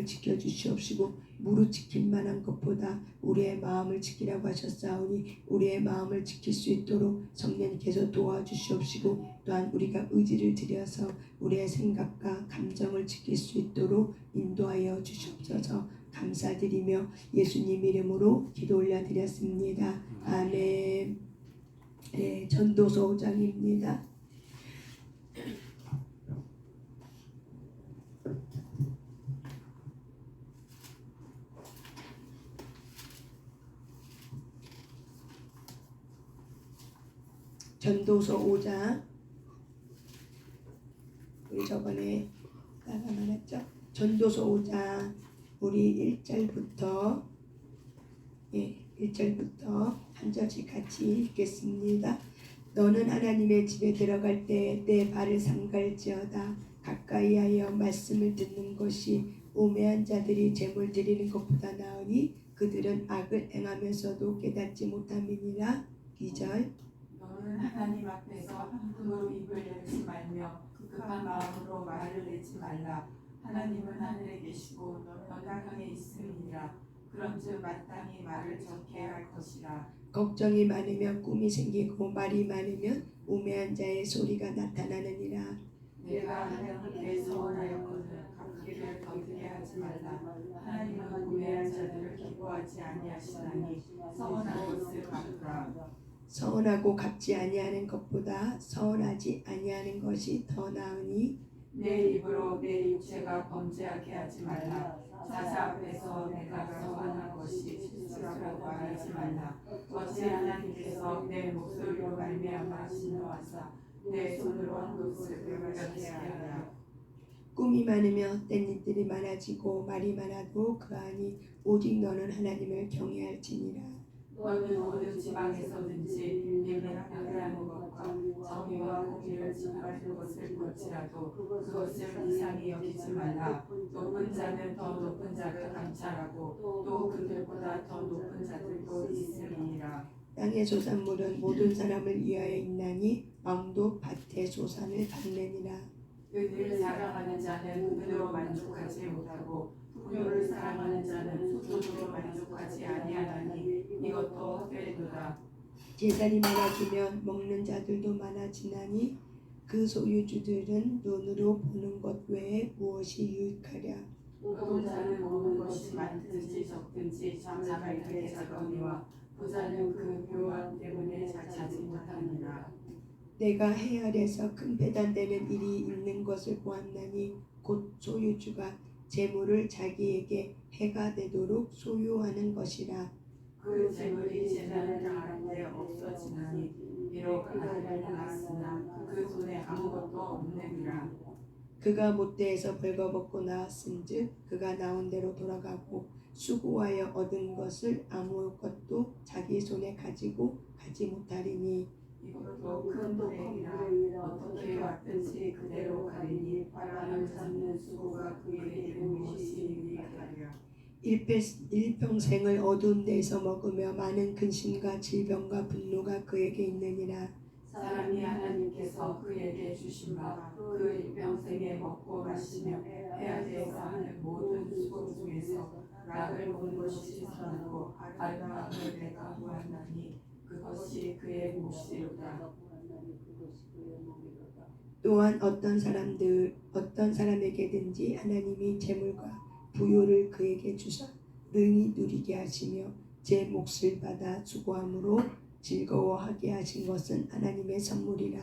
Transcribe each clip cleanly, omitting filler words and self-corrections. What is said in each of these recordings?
지켜주시옵시고 무릇 지킬 만한 것보다 우리의 마음을 지키라고 하셨사오니 우리의 마음을 지킬 수 있도록 성령님께서 도와주시옵시고 또한 우리가 의지를 들여서 우리의 생각과 감정을 지킬 수 있도록 인도하여 주시옵소서. 감사드리며 예수님 이름으로 기도 올려드렸습니다. 아멘. 네, 전도서 5장입니다. 전도서 5장 우리 저번에 나가 말했죠. 전도서 5장 우리 1절부터 1절부터 한 절씩 같이 읽겠습니다. 너는 하나님의 집에 들어갈 때 내 발을 삼갈지어다. 가까이하여 말씀을 듣는 것이 우매한 자들이 제물 드리는 것보다 나으니 그들은 악을 행하면서도 깨닫지 못함이니라. 2절 너는 하나님 앞에서 함부로 입을 열지 말며 급한 마음으로 말을 내지 말라. 하나님은 하늘에 계시고 너는 땅에 있음이니라. 그런즉 마땅히 말을 적게 할 것이라. 걱정이 많으면 꿈이 생기고 말이 많으면 우매한 자의 소리가 나타나느니라. 내가 하나님께 서원하였거든 갚기를 더디게 하지 말라. 하나님은 우매한 자들을 기뻐하지 아니하시나니 서원한 것을 갚으라. 서운하고 갚지 아니하는 것보다 서운하지 아니하는 것이 더 나으니 내 입으로 내 육체가 범죄하게 하지 말라. 사자 앞에서 내가 서원한 것이 실수라고 말하지 말라. 어찌 하나님께서 내 목소리로 말미암아 진노하사 내 손으로 한 것을 변하게 하라. 꿈이 많으며 뗏잎들이 많아지고 말이 많아도 그하니 오직 너는 하나님을 경외할지니라. 너는 어느 지방에서든지 비밀하게 하는 것과 정의와 공의를 짓밟는 것을 볼지라도 그것을 이상히 여기지 말라. 높은 자는 더 높은 자를 감찰하고 또 그들보다 더 높은 자들도 있으리니라. 땅의 소산물은 모든 사람을 위하여 있나니 왕도 밭의 소산을 받느니라. 은을 사랑하는 자는 은으로 만족하지 못하고 부요를 사랑하는 자는 소득으로 만족하지 아니하나니 이것도 헛되도다. 재산이 많아지면 먹는 자들도 많아지나니 그 소유주들은 눈으로 보는 것 외에 무엇이 유익하랴. 어떤 자는 먹는 것이 많든지 적든지 자갈게 자거니와 부자는 그 묘함 때문에 잘 찾지 못하느니라. 내가 해 아래서 큰 배단되는 일이 있는 것을 보았나니 곧 소유주가 재물을 자기에게 해가 되도록 소유하는 것이라. 그 재물이 재난을 당하는데 없어지나니 비록 아들을 낳았으나 그 손에 아무것도 없느니라. 그가 못대에서 벌거벗고 나왔은즉 그가 나온 대로 돌아가고 수고하여 얻은 것을 아무것도 자기 손에 가지고 가지 못하리니 이것도 큰 도둑이라. 어떻게 왔든지 그대로 가리니 바람을 잡는 수고가 그에게 이른 것이 유익하리라. 일평생을 어두운 데에서 먹으며 많은 근심과 질병과 분노가 그에게 있느니라. 사람이 하나님께서 그에게 주신 바 그 일평생에 먹고 마시며 해야돼서 하는 모든 수고 중에서 낙을 본 것이 선하고 아름다움을 내가 보았나니 그것이 그의 몫이로다. 또한 어떤 사람에게든지 하나님이 재물과 부요를 그에게 주사 능히 누리게 하시며 제 몫을 받아 수고함으로 즐거워하게 하신 것은 하나님의 선물이라.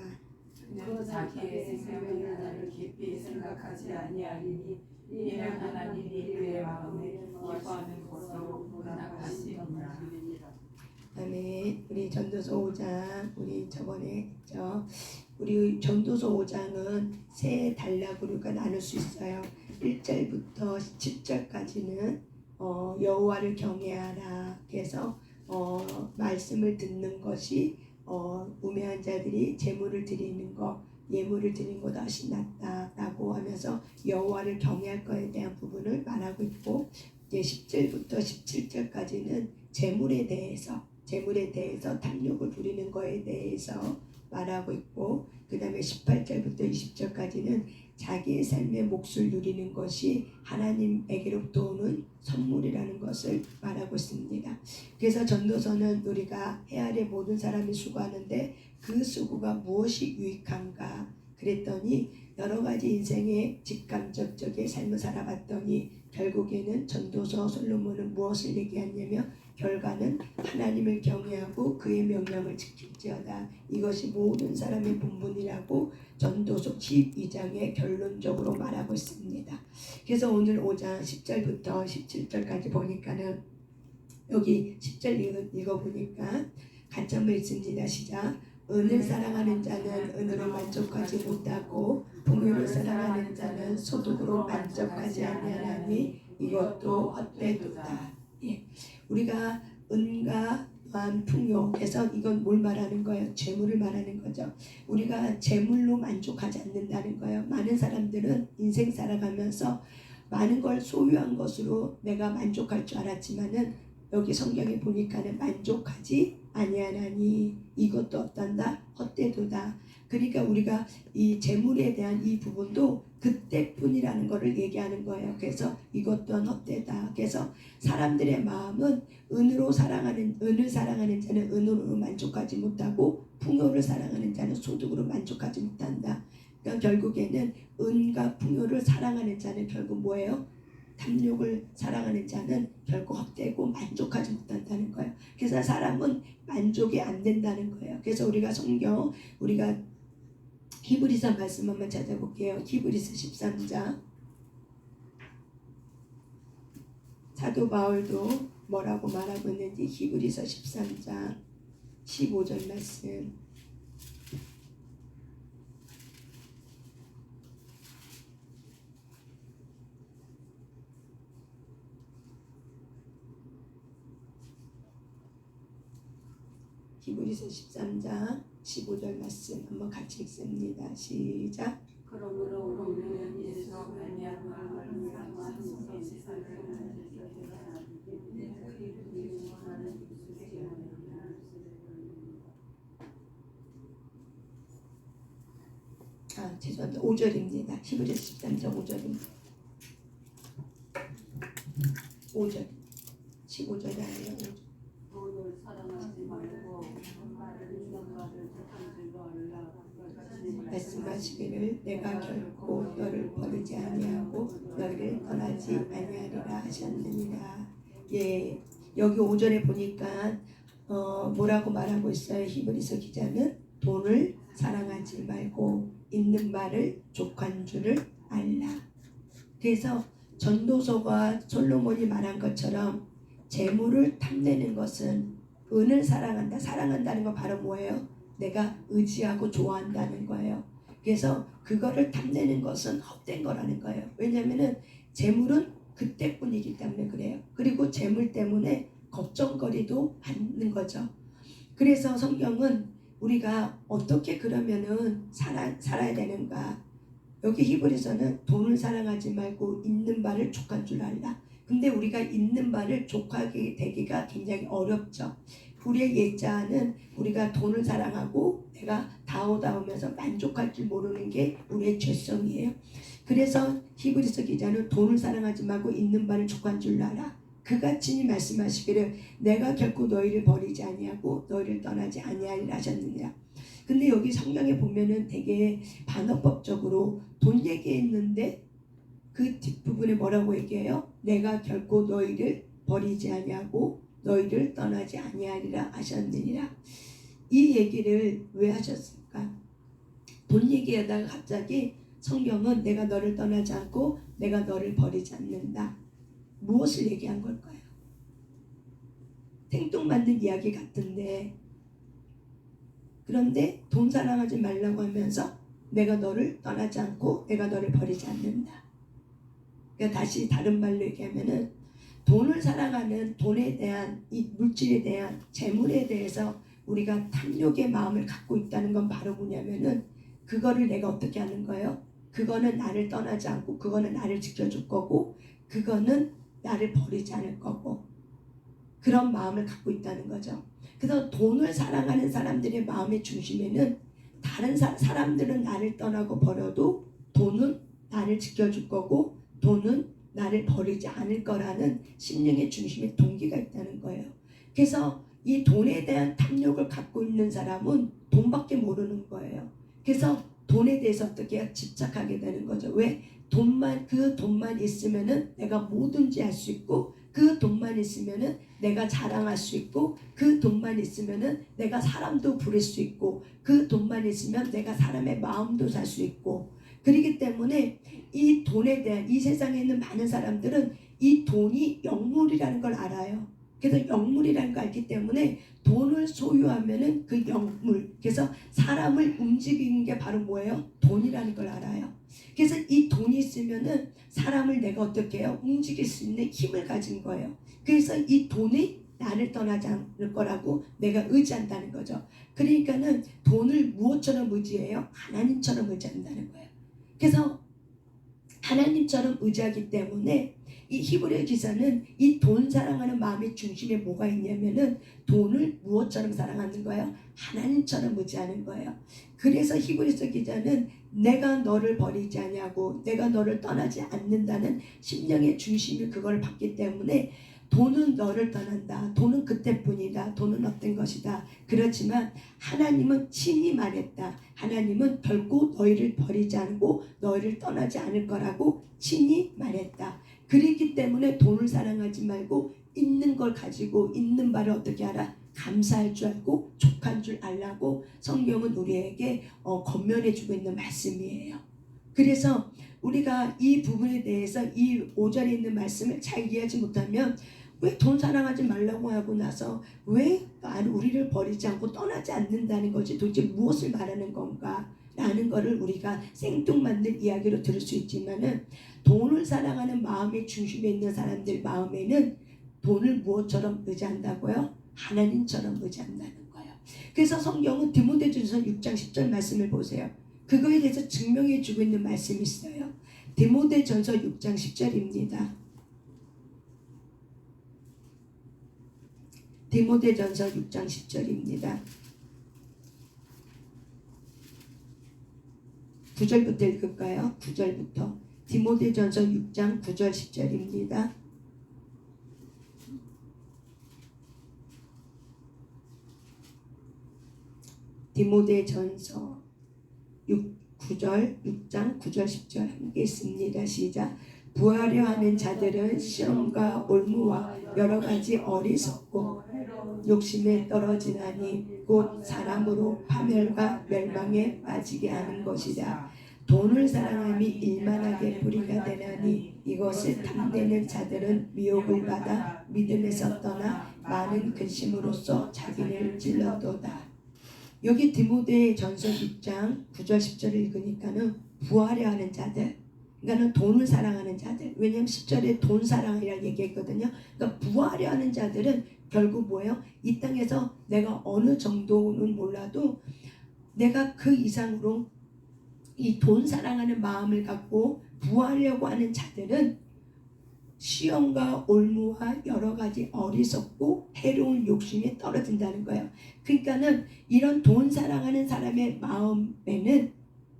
그는 자기의 생명의 하나를 깊이 생각하지 아니하리니 이는 하나님이 그의 마음에 기뻐하는 것으로 문학하시니라. 아멘. 우리 전도서 5장 우리 저번에 했죠. 우리 전도서 5장은 세 단락으로 나눌 수 있어요. 1절부터 10절까지는 여호와를 경외하라. 그래서 말씀을 듣는 것이 우매한 자들이 재물을 드리는 것, 예물을 드리는 것보다 훨씬 낫다라고 하면서 여호와를 경외할 것에 대한 부분을 말하고 있고, 이제 10절부터 17절까지는 재물에 대해서 탐욕을 부리는 것에 대해서 말하고 있고, 그 다음에 18절부터 20절까지는 자기의 삶의 몫을 누리는 것이 하나님에게로부터 오는 선물이라는 것을 말하고 있습니다. 그래서 전도서는 우리가 해 아래 모든 사람이 수고하는데 그 수고가 무엇이 유익한가 그랬더니 여러 가지 인생의 직감적적의 삶을 살아봤더니 결국에는 전도서 솔로몬은 무엇을 얘기하냐면 결과는 하나님을 경외하고 그의 명령을 지킬지어다. 이것이 모든 사람의 본분이라고 전도서 12장에 결론적으로 말하고 있습니다. 그래서 오늘 5장 10절부터 17절까지 보니까는 여기 10절 읽어보니까 가점을 있습니다. 시작. 은을 사랑하는 자는 은으로 만족하지 못하고 풍요를 사랑하는 자는 소득으로 만족하지 아니하나니 이것도 헛되도다. 예. 우리가 은과 또한 풍요에서 이건 뭘 말하는 거예요? 재물을 말하는 거죠. 우리가 재물로 만족하지 않는다는 거예요. 많은 사람들은 인생 살아가면서 많은 걸 소유한 것으로 내가 만족할 줄 알았지만은 여기 성경에 보니까는 만족하지 아니하나니 이것도 어떤다? 헛되도다. 그러니까 우리가 이 재물에 대한 이 부분도 그때뿐이라는 것을 얘기하는 거예요. 그래서 이것 또한 헛되다. 그래서 사람들의 마음은 은을 사랑하는 자는 은으로 만족하지 못하고 풍요를 사랑하는 자는 소득으로 만족하지 못한다. 그러니까 결국에는 은과 풍요를 사랑하는 자는 결국 뭐예요? 탐욕을 사랑하는 자는 결국 헛되고 만족하지 못한다는 거예요. 그래서 사람은 만족이 안 된다는 거예요. 그래서 우리가 히브리서 말씀 한번 찾아볼게요. 히브리서 13장. 사도 바울도 뭐라고 말하고 있는지 히브리서 13장 15절 말씀. 히브리서 13장 15절 말씀 한번 같이 읽습니다. 시작. 그러므로 우리는 예수로 말미암아 죄송합니다. 5절입니다. 히브리서 13장 5절입니다. 5절 15절이 아니에요. 5절. 돈을 사랑하지 말고 말을 주는 것을 착한 줄로 알라. 말씀하시기를 내가 결코 너를 버리지 아니하고 너희를 떠나지 아니하리라 하셨느니라. 예, 여기 5절에 보니까 뭐라고 말하고 있어요? 히브리서 기자는 돈을 사랑하지 말고 있는 말을 족한 줄을 알라. 그래서 전도서가 솔로몬이 말한 것처럼 재물을 탐내는 것은 은을 사랑한다는 건 바로 뭐예요? 내가 의지하고 좋아한다는 거예요. 그래서 그거를 탐내는 것은 헛된 거라는 거예요. 왜냐하면은 재물은 그때뿐이기 때문에 그래요. 그리고 재물 때문에 걱정거리도 않는 거죠. 그래서 성경은 우리가 어떻게 그러면은 살아야 되는가? 여기 히브리서는 돈을 사랑하지 말고 있는 바를 족한 줄 알라. 근데 우리가 있는 바를 족하게 되기가 굉장히 어렵죠. 우리의 예자는 우리가 돈을 사랑하고 내가 다오다오면서 만족할 줄 모르는 게 우리의 죄성이에요. 그래서 히브리서 기자는 돈을 사랑하지 말고 있는 바를 족한 줄 알아. 그가 친히 말씀하시기를 내가 결코 너희를 버리지 아니하고 너희를 떠나지 아니하리라 하셨느니라. 근데 여기 성경에 보면은 되게 반어법적으로 돈 얘기했는데 그 뒷부분에 뭐라고 얘기해요? 내가 결코 너희를 버리지 아니하고 너희를 떠나지 아니하리라 하셨느니라. 이 얘기를 왜 하셨을까? 돈 얘기하다가 갑자기 성경은 내가 너를 떠나지 않고 내가 너를 버리지 않는다. 무엇을 얘기한 걸까요? 생뚱맞는 이야기 같은데 그런데 돈 사랑하지 말라고 하면서 내가 너를 떠나지 않고 내가 너를 버리지 않는다. 그러니까 다시 다른 말로 얘기하면은 돈을 사랑하는 돈에 대한 이 물질에 대한 재물에 대해서 우리가 탐욕의 마음을 갖고 있다는 건 바로 뭐냐면은 그거를 내가 어떻게 하는 거예요? 그거는 나를 떠나지 않고 그거는 나를 지켜줄 거고 그거는 나를 버리지 않을 거고 그런 마음을 갖고 있다는 거죠. 그래서 돈을 사랑하는 사람들의 마음의 중심에는 다른 사람들은 나를 떠나고 버려도 돈은 나를 지켜줄 거고 돈은 나를 버리지 않을 거라는 심령의 중심에 동기가 있다는 거예요. 그래서 이 돈에 대한 탐욕을 갖고 있는 사람은 돈밖에 모르는 거예요. 그래서 돈에 대해서 어떻게 집착하게 되는 거죠. 왜? 그 돈만 있으면은 내가 뭐든지 할 수 있고, 그 돈만 있으면은 내가 자랑할 수 있고, 그 돈만 있으면은 내가 사람도 부릴 수 있고, 그 돈만 있으면 내가 사람의 마음도 살 수 있고. 그렇기 때문에 이 돈에 대한, 이 세상에 있는 많은 사람들은 이 돈이 영물이라는 걸 알아요. 그래서 영물이라는 걸 알기 때문에 돈을 소유하면은 그 영물, 그래서 사람을 움직이는 게 바로 뭐예요? 돈이라는 걸 알아요. 그래서 이 돈이 있으면은 사람을 내가 어떻게 해요? 움직일 수 있는 힘을 가진 거예요. 그래서 이 돈이 나를 떠나지 않을 거라고 내가 의지한다는 거죠. 그러니까는 돈을 무엇처럼 의지해요? 하나님처럼 의지한다는 거예요. 그래서 하나님처럼 의지하기 때문에 이 히브리 기사는 이 돈 사랑하는 마음의 중심에 뭐가 있냐면은 돈을 무엇처럼 사랑하는 거예요? 하나님처럼 의지하는 거예요. 그래서 히브리서 기자는 내가 너를 버리지 아니하고 내가 너를 떠나지 않는다는 심령의 중심이 그걸 받기 때문에 돈은 너를 떠난다. 돈은 그때뿐이다. 돈은 어떤 것이다. 그렇지만 하나님은 친히 말했다. 하나님은 결코 너희를 버리지 않고 너희를 떠나지 않을 거라고 친히 말했다. 그렇기 때문에 돈을 사랑하지 말고 있는 걸 가지고 있는 바를 어떻게 하라? 감사할 줄 알고 족한 줄 알라고 성경은 우리에게 권면해주고 있는 말씀이에요. 그래서 우리가 이 부분에 대해서 이 5절에 있는 말씀을 잘 이해하지 못하면 왜 돈 사랑하지 말라고 하고 나서 왜 우리를 버리지 않고 떠나지 않는다는 것이 도대체 무엇을 말하는 건가 라는 것을 우리가 생뚱맞는 이야기로 들을 수 있지만은 돈을 사랑하는 마음의 중심에 있는 사람들 마음에는 돈을 무엇처럼 의지한다고요? 하나님처럼 의지한다는 거예요. 그래서 성경은 디모데전서 6장 10절 말씀을 보세요. 그거에 대해서 증명해 주고 있는 말씀이 있어요. 디모데전서 6장 10절입니다. 디모데전서 6장 10절입니다. 9절부터 읽을까요? 9절부터. 디모데전서 6장 9절 10절입니다. 디모데전서 6장 9절 10절 함께 있습니다. 시작. 부하려 하는 자들은 시험과 올무와 여러 가지 어리석고 욕심에 떨어지나니 곧 사람으로 파멸과 멸망에 빠지게 하는 것이다. 돈을 사랑함이 일만하게 뿌리가 되나니 이것을 탐내는 자들은 미혹을 받아 믿음에서 떠나 많은 근심으로써 자기를 찔러도다. 여기 디모데전서 6장 9절 10절을 읽으니까는 부하려 하는 자들, 그러니까는 돈을 사랑하는 자들. 왜냐하면 10절에 돈 사랑이라고 얘기했거든요. 그러니까 부하려 하는 자들은 결국 뭐예요? 이 땅에서 내가 어느 정도는 몰라도 내가 그 이상으로 이 돈 사랑하는 마음을 갖고 부하려고 하는 자들은 시험과 올무와 여러 가지 어리석고 해로운 욕심에 떨어진다는 거예요. 그러니까는 이런 돈 사랑하는 사람의 마음에는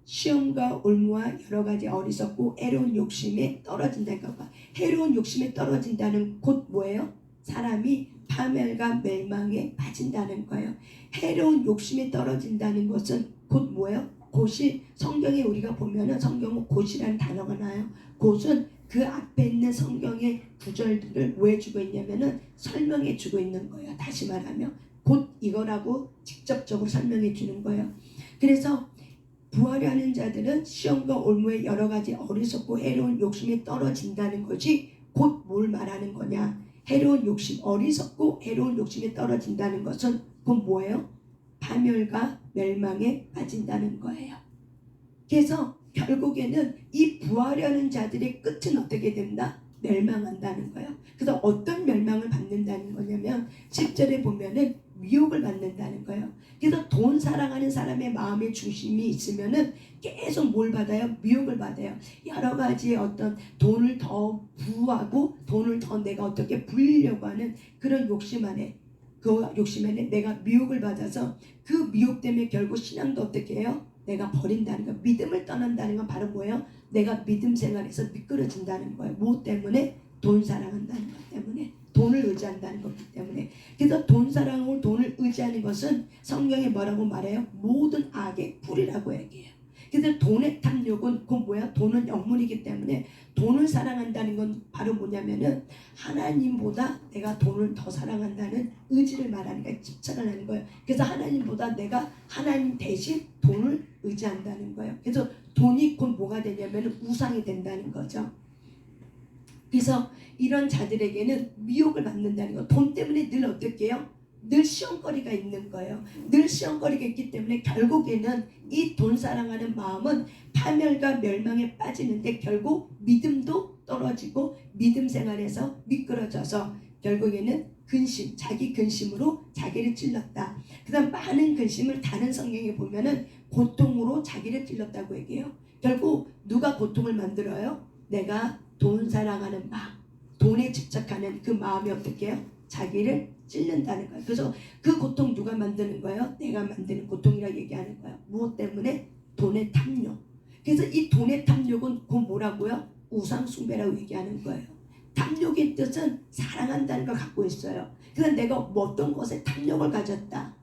시험과 올무와 여러 가지 어리석고 해로운 욕심에 떨어진다는 거예요. 해로운 욕심에 떨어진다는 곧 뭐예요? 사람이 파멸과 멸망에 빠진다는 거예요. 해로운 욕심에 떨어진다는 것은 곧 뭐예요? 곧이 성경에 우리가 보면은 성경은 곧이라는 단어가 나요. 곧은 그 앞에 있는 성경의 구절들을 왜 주고 있냐면은 설명해 주고 있는 거예요. 다시 말하면 곧 이거라고 직접적으로 설명해 주는 거예요. 그래서 부하려 하는 자들은 시험과 올무의 여러 가지 어리석고 해로운 욕심에 떨어진다는 것이 곧 뭘 말하는 거냐? 해로운 욕심, 어리석고 해로운 욕심에 떨어진다는 것은 곧 뭐예요? 파멸과 멸망에 빠진다는 거예요. 그래서 결국에는 이 부하려는 자들의 끝은 어떻게 된다? 멸망한다는 거예요. 그래서 어떤 멸망을 받는다는 거냐면 10절에 보면은 미혹을 받는다는 거예요. 그래서 돈 사랑하는 사람의 마음의 중심이 있으면은 계속 뭘 받아요? 미혹을 받아요. 여러 가지의 어떤 돈을 더 부하고 돈을 더 내가 어떻게 불리려고 하는 그런 욕심 안에, 그 욕심 안에 내가 미혹을 받아서 그 미혹 때문에 결국 신앙도 어떻게 해요? 내가 버린다는 거, 믿음을 떠난다는 건 바로 뭐예요? 내가 믿음 생활에서 미끄러진다는 거예요. 뭐 때문에? 돈 사랑한다는 것 때문에, 돈을 의지한다는 거기 때문에. 그래서 돈 사랑하고 돈을 의지하는 것은 성경에 뭐라고 말해요? 모든 악의 뿌리라고 얘기해요. 그래서 돈의 탐욕은 그 뭐야? 돈은 영물이기 때문에 돈을 사랑한다는 건 바로 뭐냐면은 하나님보다 내가 돈을 더 사랑한다는 의지를 말하는 거예요. 집착을 하는 거예요. 그래서 하나님보다 내가 하나님 대신 돈을 의지한다는 거예요. 그래서 돈이 곧 뭐가 되냐면은 우상이 된다는 거죠. 그래서 이런 자들에게는 미혹을 받는다는 거. 돈 때문에 늘 어떻게 해요? 늘 시험거리가 있는 거예요. 늘 시험거리가 있기 때문에 결국에는 이 돈 사랑하는 마음은 파멸과 멸망에 빠지는데 결국 믿음도 떨어지고 믿음 생활에서 미끄러져서 결국에는 근심, 자기 근심으로 자기를 찔렀다. 그 다음 많은 근심을 다른 성경에 보면은 고통으로 자기를 찔렀다고 얘기해요. 결국 누가 고통을 만들어요? 내가 돈 사랑하는 마음, 돈에 집착하는 그 마음이 어떻게 해요? 자기를 찔른다는 거예요. 그래서 그 고통 누가 만드는 거예요? 내가 만드는 고통이라고 얘기하는 거예요. 무엇 때문에? 돈의 탐욕. 그래서 이 돈의 탐욕은 그 뭐라고요? 우상 숭배라고 얘기하는 거예요. 탐욕의 뜻은 사랑한다는 걸 갖고 있어요. 그래서 내가 어떤 것에 탐욕을 가졌다,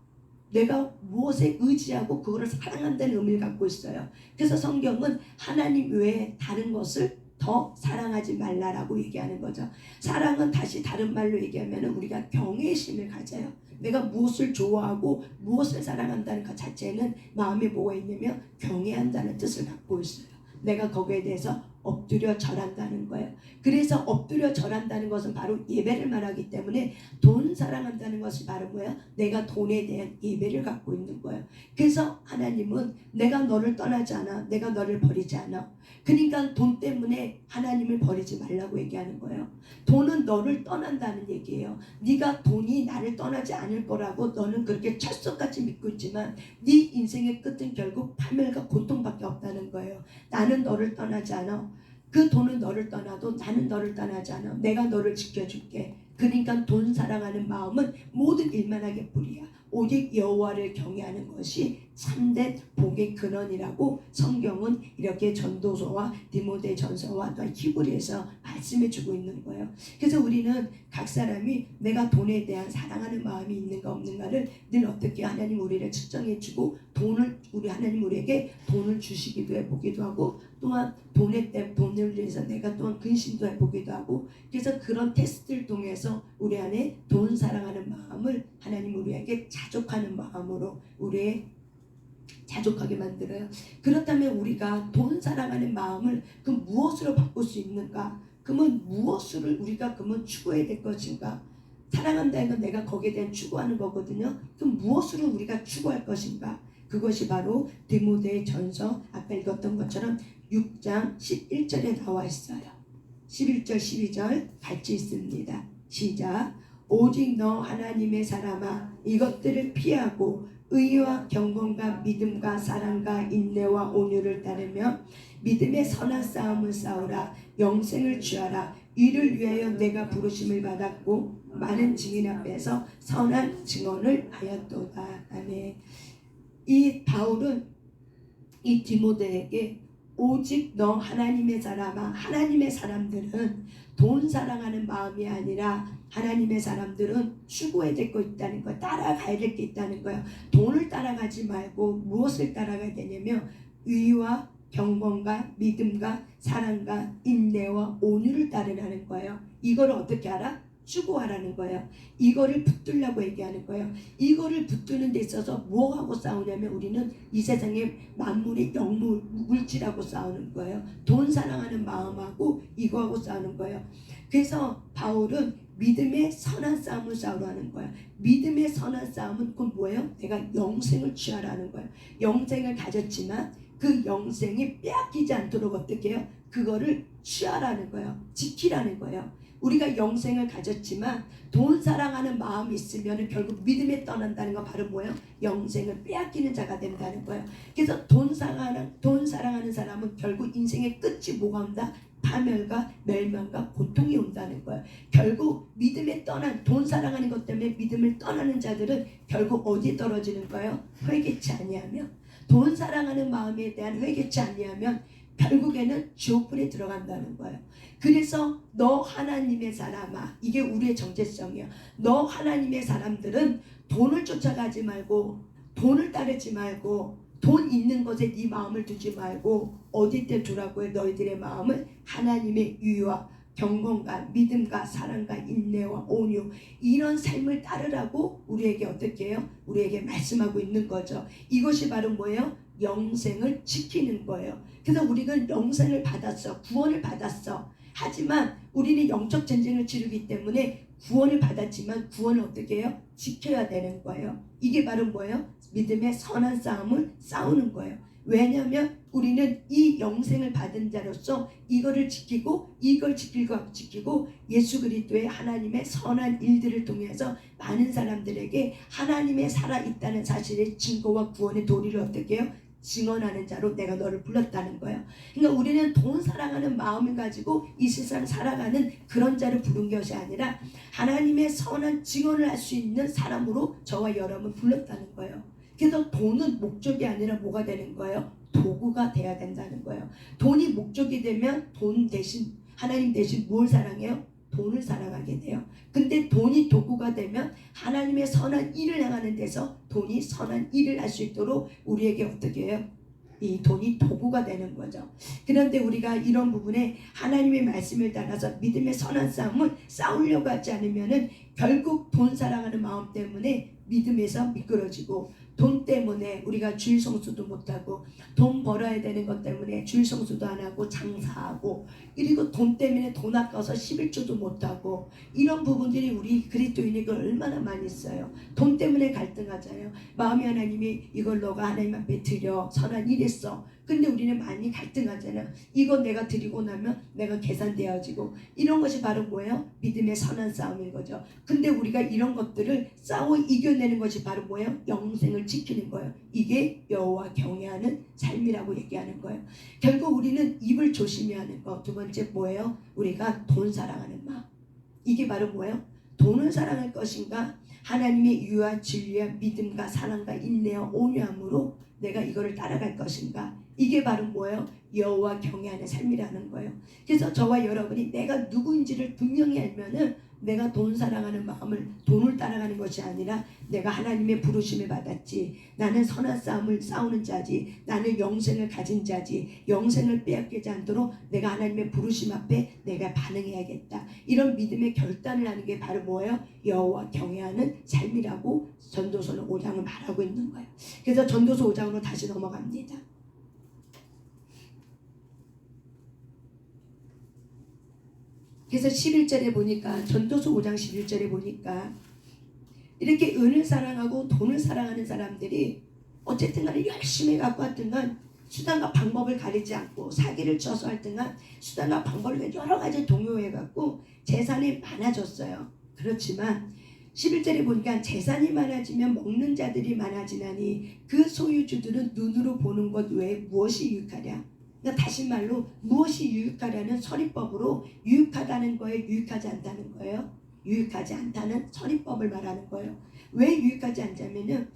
내가 무엇에 의지하고 그거를 사랑한다는 의미를 갖고 있어요. 그래서 성경은 하나님 외에 다른 것을 더 사랑하지 말라라고 얘기하는 거죠. 사랑은 다시 다른 말로 얘기하면 우리가 경외심을 가져요. 내가 무엇을 좋아하고 무엇을 사랑한다는 것 자체는 마음에 뭐가 있냐면 경외한다는 뜻을 갖고 있어요. 내가 거기에 대해서 엎드려 절한다는 거예요. 그래서 엎드려 절한다는 것은 바로 예배를 말하기 때문에 돈 사랑한다는 것이 바로 뭐예요? 내가 돈에 대한 예배를 갖고 있는 거예요. 그래서 하나님은 내가 너를 떠나지 않아, 내가 너를 버리지 않아. 그러니까 돈 때문에 하나님을 버리지 말라고 얘기하는 거예요. 돈은 너를 떠난다는 얘기예요. 네가 돈이 나를 떠나지 않을 거라고 너는 그렇게 철석같이 믿고 있지만 네 인생의 끝은 결국 파멸과 고통밖에 없다는 거예요. 나는 너를 떠나지 않아. 그 돈은 너를 떠나도 나는 너를 떠나지 않아. 내가 너를 지켜줄게. 그러니까 돈 사랑하는 마음은 모든 일만하게 뿌리야. 오직 여호와를 경외하는 것이 참된 복의 근원이라고 성경은 이렇게 전도서와 디모데전서와 또 히브리에서 말씀해 주고 있는 거예요. 그래서 우리는 각 사람이 내가 돈에 대한 사랑하는 마음이 있는가 없는가를 늘 어떻게 하나님 우리를 측정해 주고 돈을 우리 하나님 우리에게 돈을 주시기도 해보기도 하고 또한 돈을 위해서 내가 또한 근심도 해보기도 하고 그래서 그런 테스트를 통해서 우리 안에 돈 사랑하는 마음을 하나님 우리에게 자족하는 마음으로 우리의 자족하게 만들어요. 그렇다면 우리가 돈 사랑하는 마음을 그 무엇으로 바꿀 수 있는가? 그러면 무엇을 우리가 그러면 추구해야 될 것인가? 사랑한다는 건 내가 거기에 대한 추구하는 거거든요. 그럼 무엇으로 우리가 추구할 것인가? 그것이 바로 디모데전서 아까 읽었던 것처럼 6장 11절에 나와 있어요. 11절 12절 같이 있습니다. 시작. 오직 너 하나님의 사람아 이것들을 피하고 의와 경건과 믿음과 사랑과 인내와 온유를 따르며 믿음의 선한 싸움을 싸우라. 영생을 취하라. 이를 위하여 내가 부르심을 받았고 많은 증인 앞에서 선한 증언을 하였도다. 아멘. 이 바울은 이 디모데에게 오직 너 하나님의 사람아, 하나님의 사람들은 돈 사랑하는 마음이 아니라 하나님의 사람들은 추구해야 될 거 있다는 거야. 따라가야 될 게 있다는 거야. 돈을 따라가지 말고 무엇을 따라가야 되냐면 의와 경건과 믿음과 사랑과 인내와 온유를 따르라는 거예요. 이걸 어떻게 알아? 추구하라는 거예요. 이거를 붙들라고 얘기하는 거예요. 이거를 붙드는 데 있어서 뭐하고 싸우냐면 우리는 이 세상의 만물의 영물, 물질하고 싸우는 거예요. 돈 사랑하는 마음하고 이거하고 싸우는 거예요. 그래서 바울은 믿음의 선한 싸움을 싸우라는 거예요. 믿음의 선한 싸움은 그건 뭐예요? 내가 영생을 취하라는 거예요. 영생을 가졌지만 그 영생이 빼앗기지 않도록 어떻게 해요? 그거를 취하라는 거예요. 지키라는 거예요. 우리가 영생을 가졌지만 돈 사랑하는 마음이 있으면 결국 믿음에 떠난다는 건 바로 뭐예요? 영생을 빼앗기는 자가 된다는 거예요. 그래서 돈 사랑하는 사람은 결국 인생의 끝이 뭐가 온다? 파멸과 멸망과 고통이 온다는 거예요. 결국 믿음에 떠난 돈 사랑하는 것 때문에 믿음을 떠나는 자들은 결국 어디에 떨어지는 거예요? 회개치 아니하면 돈 사랑하는 마음에 대한 회개치 아니하면 결국에는 지옥불에 들어간다는 거예요. 그래서 너 하나님의 사람아, 이게 우리의 정체성이야. 너 하나님의 사람들은 돈을 쫓아가지 말고, 돈을 따르지 말고, 돈 있는 것에 네 마음을 두지 말고 어디 때 두라고 해. 너희들의 마음을 하나님의 유와 경건과 믿음과 사랑과 인내와 온유, 이런 삶을 따르라고 우리에게 어떻게 해요? 우리에게 말씀하고 있는 거죠. 이것이 바로 뭐예요? 영생을 지키는 거예요. 그래서 우리가 영생을 받았어, 구원을 받았어. 하지만 우리는 영적 전쟁을 치르기 때문에 구원을 받았지만 구원을 어떻게 해요? 지켜야 되는 거예요. 이게 바로 뭐예요? 믿음의 선한 싸움을 싸우는 거예요. 왜냐하면 우리는 이 영생을 받은 자로서 이거를 지키고, 이걸 지키고 예수 그리스도의 하나님의 선한 일들을 통해서 많은 사람들에게 하나님의 살아있다는 사실의 증거와 구원의 도리를 어떻게 해요? 증언하는 자로 내가 너를 불렀다는 거예요. 그러니까 우리는 돈 사랑하는 마음을 가지고 이 세상 살아가는 그런 자를 부른 것이 아니라 하나님의 선한 증언을 할 수 있는 사람으로 저와 여러분 불렀다는 거예요. 그래서 돈은 목적이 아니라 뭐가 되는 거예요? 도구가 돼야 된다는 거예요. 돈이 목적이 되면 돈 대신, 하나님 대신 뭘 사랑해요? 돈을 사랑하게 돼요. 근데 돈이 도구가 되면 하나님의 선한 일을 행하는 데서 돈이 선한 일을 할 수 있도록 우리에게 어떻게 해요? 이 돈이 도구가 되는 거죠. 그런데 우리가 이런 부분에 하나님의 말씀을 따라서 믿음의 선한 싸움을 싸우려고 하지 않으면은 결국 돈 사랑하는 마음 때문에 믿음에서 미끄러지고, 돈 때문에 우리가 주일 성수도 못하고, 돈 벌어야 되는 것 때문에 주일 성수도 안 하고 장사하고, 그리고 돈 때문에 돈 아까워서 11조도 못하고, 이런 부분들이 우리 그리스도인에게 얼마나 많이 있어요. 돈 때문에 갈등하잖아요. 마음이 하나님이 이걸 너가 하나님 앞에 드려, 선한 일 했어. 근데 우리는 많이 갈등하잖아요. 이거 내가 드리고 나면 내가 계산되어지고, 이런 것이 바로 뭐예요? 믿음의 선한 싸움인 거죠. 근데 우리가 이런 것들을 싸워 이겨내는 것이 바로 뭐예요? 영생을 지키는 거예요. 이게 여호와 경외하는 삶이라고 얘기하는 거예요. 결국 우리는 입을 조심해야 하는 거. 두 번째 뭐예요? 우리가 돈 사랑하는 마음. 이게 바로 뭐예요? 돈을 사랑할 것인가? 하나님의 유와 진리와 믿음과 사랑과 인내와 온유함으로 내가 이거를 따라갈 것인가? 이게 바로 뭐예요? 여호와 경외하는 삶이라는 거예요. 그래서 저와 여러분이 내가 누구인지를 분명히 알면은 내가 돈 사랑하는 마음을, 돈을 따라가는 것이 아니라 내가 하나님의 부르심을 받았지, 나는 선한 싸움을 싸우는 자지, 나는 영생을 가진 자지, 영생을 빼앗기지 않도록 내가 하나님의 부르심 앞에 내가 반응해야겠다, 이런 믿음의 결단을 하는 게 바로 뭐예요? 여호와 경외하는 삶이라고 전도서는 5장을 말하고 있는 거예요. 그래서 전도서 5장으로 다시 넘어갑니다. 그래서 11절에 보니까, 전도서 5장 11절에 보니까 이렇게 은을 사랑하고 돈을 사랑하는 사람들이 어쨌든 간에 열심히 갖고 왔든간 수단과 방법을 가리지 않고 사기를 쳐서 할든간 수단과 방법을 여러 가지 동요해 갖고 재산이 많아졌어요. 그렇지만 11절에 보니까 재산이 많아지면 먹는 자들이 많아지나니 그 소유주들은 눈으로 보는 것 외에 무엇이 유익하랴. 그러니까 다시 말로 무엇이 유익하냐는 서리법으로 유익하다는 거에 유익하지 않다는 거예요. 유익하지 않다는 서리법을 말하는 거예요. 왜 유익하지 않냐면은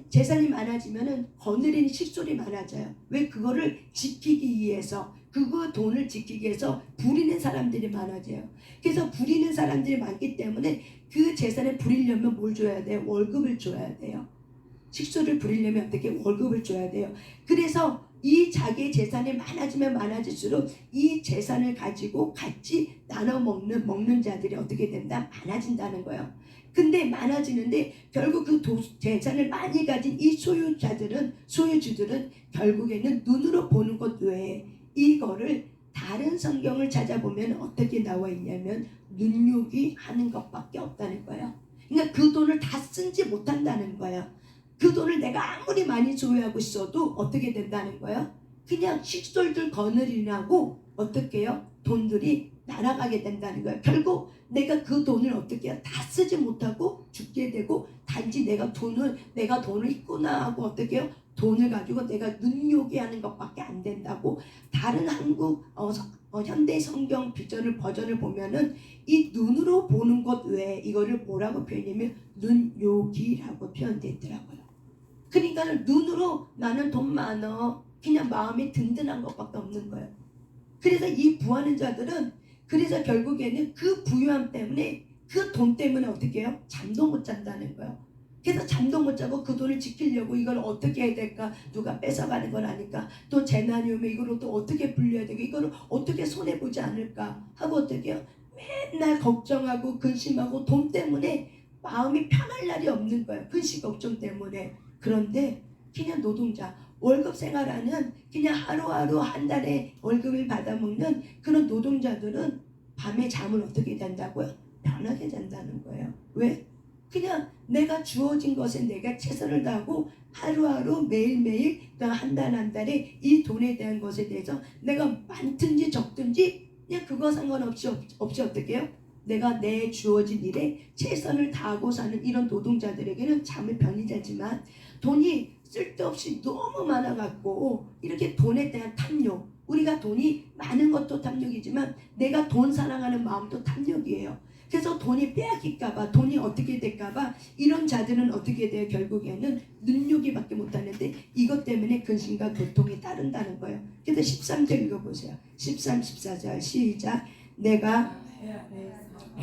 재산이 많아지면은 거느리는 식솔이 많아져요. 왜? 그거를 지키기 위해서, 그거 돈을 지키기 위해서 부리는 사람들이 많아져요. 그래서 부리는 사람들이 많기 때문에 그 재산을 부리려면 뭘 줘야 돼요? 월급을 줘야 돼요. 식소를 부리려면 어떻게? 월급을 줘야 돼요. 그래서 이 자기의 재산이 많아지면 많아질수록 이 재산을 가지고 같이 나눠 먹는 자들이 어떻게 된다? 많아진다는 거예요. 근데 많아지는데 결국 그 재산을 많이 가진 이 소유주들은 결국에는 눈으로 보는 것 외에 이거를 다른 성경을 찾아보면 어떻게 나와 있냐면 눈요기 하는 것밖에 없다는 거예요. 그러니까 그 돈을 다 쓰지 못한다는 거예요. 그 돈을 내가 아무리 많이 소유하고 있어도 어떻게 된다는 거예요? 그냥 식솔들 거느리라고 어떻게 해요? 돈들이 날아가게 된다는 거예요. 결국 내가 그 돈을 어떻게 해요? 다 쓰지 못하고 죽게 되고, 단지 내가 돈을 있구나 하고 어떻게 해요? 돈을 가지고 내가 눈요기 하는 것밖에 안 된다고. 다른 한국 현대 성경 버전을 보면은 이 눈으로 보는 것 외에 이거를 뭐라고 표현하면 눈요기라고 표현되어 있더라고요. 그러니까 눈으로 나는 돈 많어, 그냥 마음이 든든한 것밖에 없는 거예요. 그래서 이 부하는 자들은 그래서 결국에는 그 부유함 때문에 그 돈 때문에 어떻게 해요? 잠도 못 잔다는 거예요. 그래서 잠도 못 자고 그 돈을 지키려고 이걸 어떻게 해야 될까? 누가 뺏어가는 건 아니까? 또 재난이 오면 이걸 또 어떻게 불려야 되고 이걸 어떻게 손해보지 않을까? 하고 어떻게 해요? 맨날 걱정하고 근심하고 돈 때문에 마음이 편할 날이 없는 거예요. 근심 걱정 때문에. 그런데 그냥 노동자 월급 생활하는 그냥 하루하루 한 달에 월급을 받아먹는 그런 노동자들은 밤에 잠을 어떻게 잔다고요? 편하게 잔다는 거예요. 왜? 그냥 내가 주어진 것에 내가 최선을 다하고 하루하루 매일매일 한 달 한 달에 이 돈에 대한 것에 대해서 내가 많든지 적든지 그냥 그거 상관없이 어떻게 해요? 내가 내 주어진 일에 최선을 다하고 사는 이런 노동자들에게는 잠을 편히 자지만 돈이 쓸데없이 너무 많아갖고 이렇게 돈에 대한 탐욕, 우리가 돈이 많은 것도 탐욕이지만 내가 돈 사랑하는 마음도 탐욕이에요. 그래서 돈이 빼앗길까봐, 돈이 어떻게 될까봐 이런 자들은 어떻게 돼요? 결국에는 눈요기밖에 못하는데 이것 때문에 근심과 고통이 따른다는 거예요. 그래서 13절 읽어보세요. 13, 14절 시작. 내가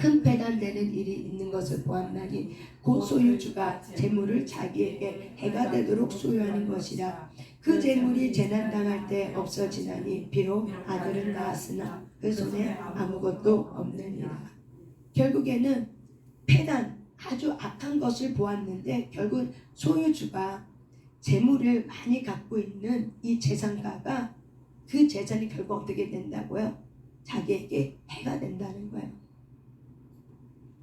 큰 배단되는 일이 있는 것을 보았나니 곧 소유주가 재물을 자기에게 해가 되도록 소유하는 것이라. 그 재물이 재난당할 때 없어지나니 비록 아들은 낳았으나 그 손에 아무것도 없느니라. 결국에는 패단, 아주 악한 것을 보았는데 결국 소유주가 재물을 많이 갖고 있는 이 재산가가 그 재산이 결국 어떻게 된다고요? 자기에게 해가 된다는 거예요.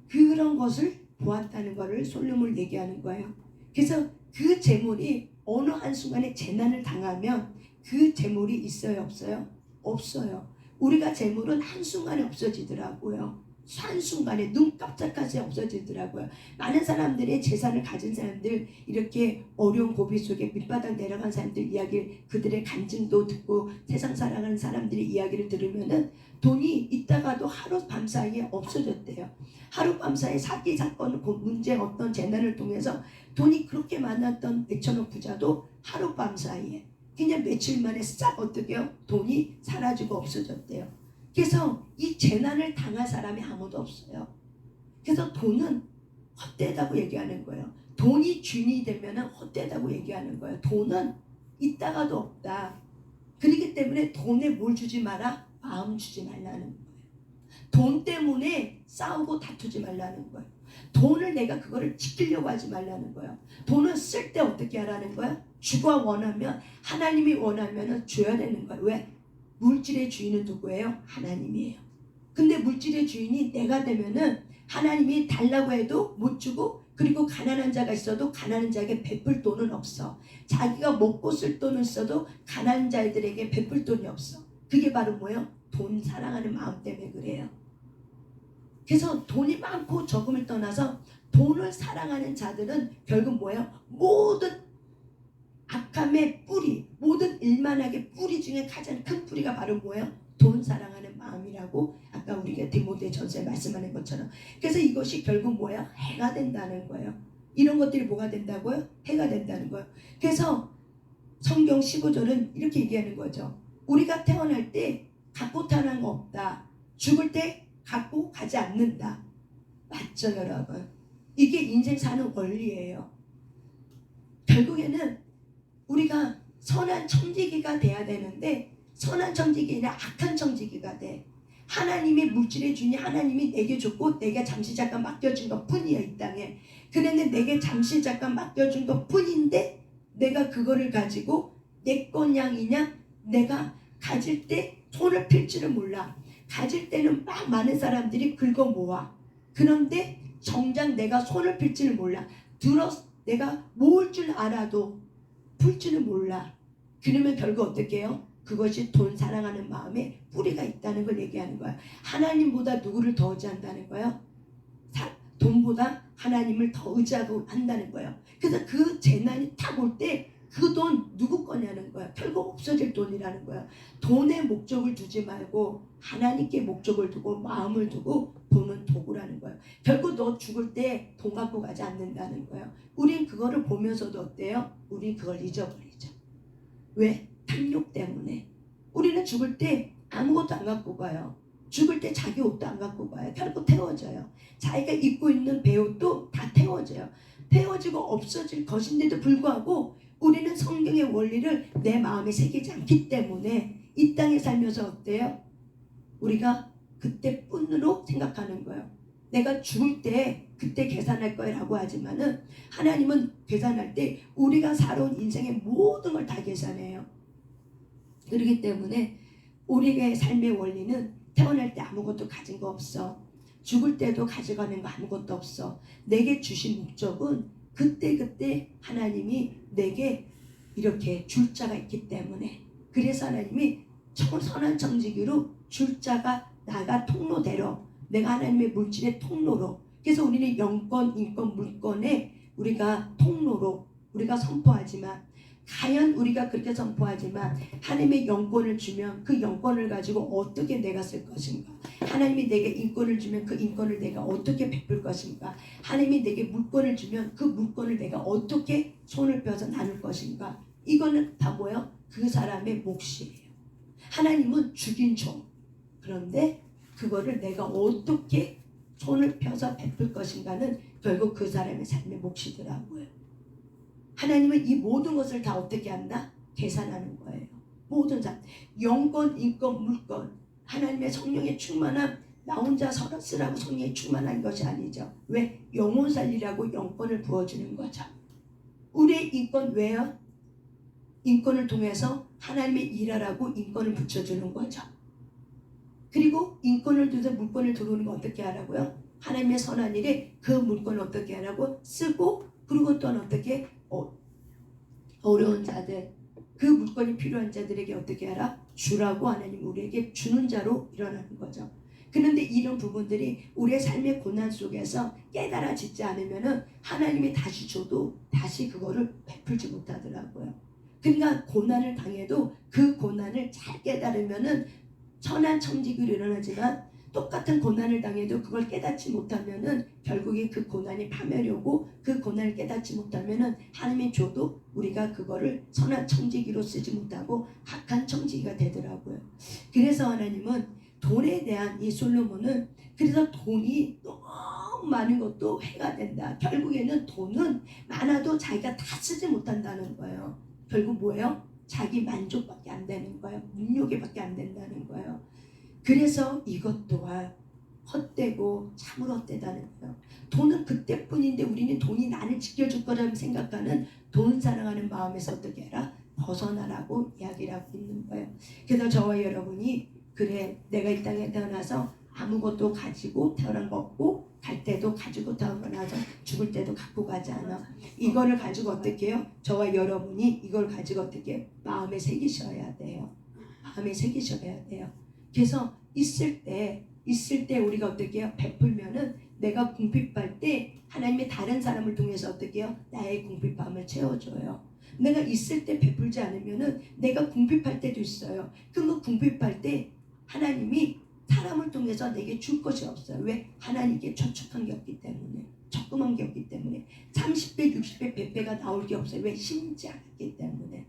그런 것을 보았다는 것을 솔로몬을 얘기하는 거예요. 그래서 그 재물이 어느 한순간에 재난을 당하면 그 재물이 있어요, 없어요? 없어요. 우리가 재물은 한순간에 없어지더라고요. 한순간에 눈 깜짝하지 없어지더라고요. 많은 사람들의 재산을 가진 사람들, 이렇게 어려운 고비 속에 밑바닥 내려간 사람들 이야기를, 그들의 간증도 듣고 세상 살아가는 사람들의 이야기를 들으면은 돈이 있다가도 하룻밤 사이에 없어졌대요. 하룻밤 사이에 사기 사건, 문제, 어떤 재난을 통해서 돈이 그렇게 많았던 백천억 부자도 하룻밤 사이에 그냥 며칠 만에 싹 어떻게 해요? 돈이 사라지고 없어졌대요. 그래서 이 재난을 당할 사람이 아무도 없어요. 그래서 돈은 헛되다고 얘기하는 거예요. 돈이 주인이 되면 헛되다고 얘기하는 거예요. 돈은 있다가도 없다. 그렇기 때문에 돈에 뭘 주지 마라? 마음 주지 말라는 거예요. 돈 때문에 싸우고 다투지 말라는 거예요. 돈을 내가 그거를 지키려고 하지 말라는 거예요. 돈은 쓸 때 어떻게 하라는 거예요? 주가 원하면, 하나님이 원하면 줘야 되는 거예요. 왜? 물질의 주인은 누구예요? 하나님이에요. 근데 물질의 주인이 내가 되면은 하나님이 달라고 해도 못 주고, 그리고 가난한 자가 있어도 가난한 자에게 베풀 돈은 없어. 자기가 먹고 쓸 돈은 있어도 가난한 자들에게 베풀 돈이 없어. 그게 바로 뭐예요? 돈 사랑하는 마음 때문에 그래요. 그래서 돈이 많고 적음을 떠나서 돈을 사랑하는 자들은 결국 뭐예요? 모든 악함의 뿌리, 모든 일만하게 뿌리 중에 가장 큰 뿌리가 바로 뭐예요? 돈 사랑하는 마음이라고 아까 우리가 디모데전서에 말씀하는 것처럼. 그래서 이것이 결국 뭐예요? 해가 된다는 거예요. 이런 것들이 뭐가 된다고요? 해가 된다는 거예요. 그래서 성경 15절은 이렇게 얘기하는 거죠. 우리가 태어날 때 갖고 타는 거 없다. 죽을 때 갖고 가지 않는다. 맞죠, 여러분? 이게 인생 사는 원리예요. 결국에는 우리가 선한 청지기가 돼야 되는데 선한 청지기가 아니라 악한 청지기가 돼. 하나님이 물질의 주인이 하나님이 내게 줬고 내가 잠시 잠깐 맡겨준 것 뿐이야 이 땅에. 그런데 내게 잠시 잠깐 맡겨준 것 뿐인데 내가 그거를 가지고 내 거냥이냐, 내가 가질 때 손을 필 줄을 몰라. 가질 때는 막 많은 사람들이 긁어 모아. 그런데 정작 내가 손을 필 줄을 몰라. 내가 모을 줄 알아도 풀 줄은 몰라. 그러면 결국 어떻게 해요? 그것이 돈 사랑하는 마음에 뿌리가 있다는 걸 얘기하는 거야. 하나님보다 누구를 더 의지한다는 거예요? 돈보다 하나님을 더 의지하고 한다는 거예요. 그래서 그 재난이 탁 올 때 그 돈 누구 거냐는 거야. 결국 없어질 돈이라는 거야. 돈에 목적을 두지 말고 하나님께 목적을 두고 마음을 두고 돈은 도구라는 거예요. 결국 너 죽을 때 돈 갖고 가지 않는다는 거예요. 우린 그거를 보면서도 어때요? 우린 그걸 잊어버리죠. 왜? 탐욕 때문에. 우리는 죽을 때 아무것도 안 갖고 가요. 죽을 때 자기 옷도 안 갖고 가요. 결국 태워져요. 자기가 입고 있는 배옷도 다 태워져요. 태워지고 없어질 것인데도 불구하고 우리는 성경의 원리를 내 마음에 새기지 않기 때문에 이 땅에 살면서 어때요? 우리가 그때뿐으로 생각하는 거예요. 내가 죽을 때 그때 계산할 거라고 하지만은 하나님은 계산할 때 우리가 살아온 인생의 모든 걸 다 계산해요. 그렇기 때문에 우리의 삶의 원리는 태어날 때 아무것도 가진 거 없어. 죽을 때도 가져가는 거 아무것도 없어. 내게 주신 목적은 그때 하나님이 내게 이렇게 줄 자가 있기 때문에, 그래서 하나님이 선한 청지기로 줄 자가 나가 통로대로, 내가 하나님의 물질의 통로로, 그래서 우리는 영권, 인권, 물권에 우리가 통로로 우리가 선포하지만, 과연 우리가 그렇게 선포하지만 하나님의 영권을 주면 그 영권을 가지고 어떻게 내가 쓸 것인가? 하나님이 내게 인권을 주면 그 인권을 내가 어떻게 베풀 것인가? 하나님이 내게 물권을 주면 그 물권을 내가 어떻게 손을 펴서 나눌 것인가? 이거는 다 뭐예요? 그 사람의 몫이에요. 하나님은 주긴 줘. 그런데 그거를 내가 어떻게 손을 펴서 베풀 것인가는 결국 그 사람의 삶의 몫이더라고요. 하나님은 이 모든 것을 다 어떻게 한다? 계산하는 거예요. 모든 삶, 영권, 인권, 물권, 하나님의 성령의 충만함, 나 혼자 쓰라고 성령이 충만한 것이 아니죠. 왜? 영혼 살리라고 영권을 부어주는 거죠. 우리의 인권 왜요? 인권을 통해서 하나님의 일하라고 인권을 붙여주는 거죠. 그리고 인권을 줘서 물권을 들어오는 거 어떻게 하라고요? 하나님의 선한 일에 그 물권을 어떻게 하라고? 쓰고, 그리고 또한 어떻게 어려운 자들, 그 물건이 필요한 자들에게 어떻게 하라? 주라고 하나님 우리에게 주는 자로 일어나는 거죠. 그런데 이런 부분들이 우리의 삶의 고난 속에서 깨달아지지 않으면은 하나님이 다시 줘도 다시 그거를 베풀지 못하더라고요. 그러니까 고난을 당해도 그 고난을 잘 깨달으면은 선한 청지기로 일어나지만, 똑같은 고난을 당해도 그걸 깨닫지 못하면은 결국에 그 고난이 파멸이오고, 그 고난을 깨닫지 못하면은 하나님이 줘도 우리가 그거를 선한 청지기로 쓰지 못하고 악한 청지기가 되더라고요. 그래서 하나님은 돈에 대한 이 솔로몬은, 그래서 돈이 너무 많은 것도 해가 된다. 결국에는 돈은 많아도 자기가 다 쓰지 못한다는 거예요. 결국 뭐예요? 자기 만족밖에 안 되는 거예요. 눈요기밖에 안 된다는 거예요. 그래서 이것 또한 헛되고 참으로 헛되다는 거예요. 돈은 그때뿐인데 우리는 돈이 나를 지켜줄 거라고 생각하는 돈 사랑하는 마음에서 어떻게 해라? 벗어나라고 이야기를 하고 있는 거예요. 그래서 저와 여러분이, 그래 내가 이 땅에 태어나서 아무것도 가지고 태어난 거 없고, 갈 때도 가지고 태어나서 죽을 때도 갖고 가지 않아. 이거를 가지고 어떻게 해요? 저와 여러분이 이걸 가지고 어떻게 해요? 마음에 새기셔야 돼요. 마음에 새기셔야 돼요. 그래서 있을 때 우리가 어떻게 해요? 베풀면은 내가 궁핍할 때 하나님이 다른 사람을 통해서 어떻게 해요? 나의 궁핍함을 채워줘요. 내가 있을 때 베풀지 않으면은 내가 궁핍할 때도 있어요. 그 궁핍할 때 하나님이 사람을 통해서 내게 줄 것이 없어요. 왜? 하나님께 저축한 게 없기 때문에, 적금한 게 없기 때문에, 30배, 60배, 100배가 나올 게 없어요. 왜? 심지 않았기 때문에.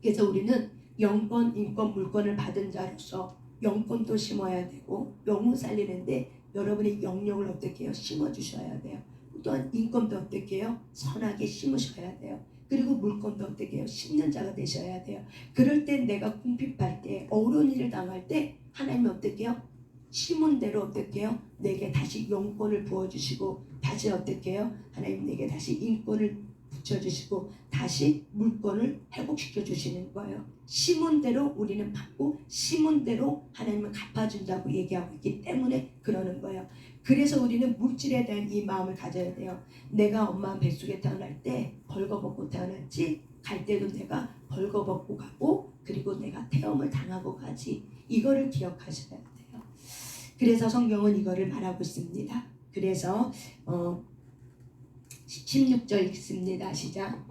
그래서 우리는 영권, 인권, 물권을 받은 자로서 영권도 심어야 되고, 영혼 살리는데 여러분의 영역을 어떻게 해요? 심어주셔야 돼요. 또한 인권도 어떻게 해요? 선하게 심으셔야 돼요. 그리고 물권도 어떻게 해요? 심는 자가 되셔야 돼요. 그럴 때 내가 궁핍할 때, 어려운 일을 당할 때 하나님이 어떻게 해요? 심은 대로 어떻게 해요? 내게 다시 영권을 부어주시고, 다시 어떻게 해요? 하나님 내게 다시 인권을 붙여주시고 다시 물건을 회복시켜 주시는 거예요. 심은 대로 우리는 받고, 심은 대로 하나님은 갚아준다고 얘기하고 있기 때문에 그러는 거예요. 그래서 우리는 물질에 대한 이 마음을 가져야 돼요. 내가 엄마 뱃속에 태어날 때 벌거벗고 태어났지, 갈 때도 내가 벌거벗고 가고, 그리고 내가 태엄을 당하고 가지. 이거를 기억하셔야 돼요. 그래서 성경은 이거를 말하고 있습니다. 그래서 16절 읽습니다. 시작.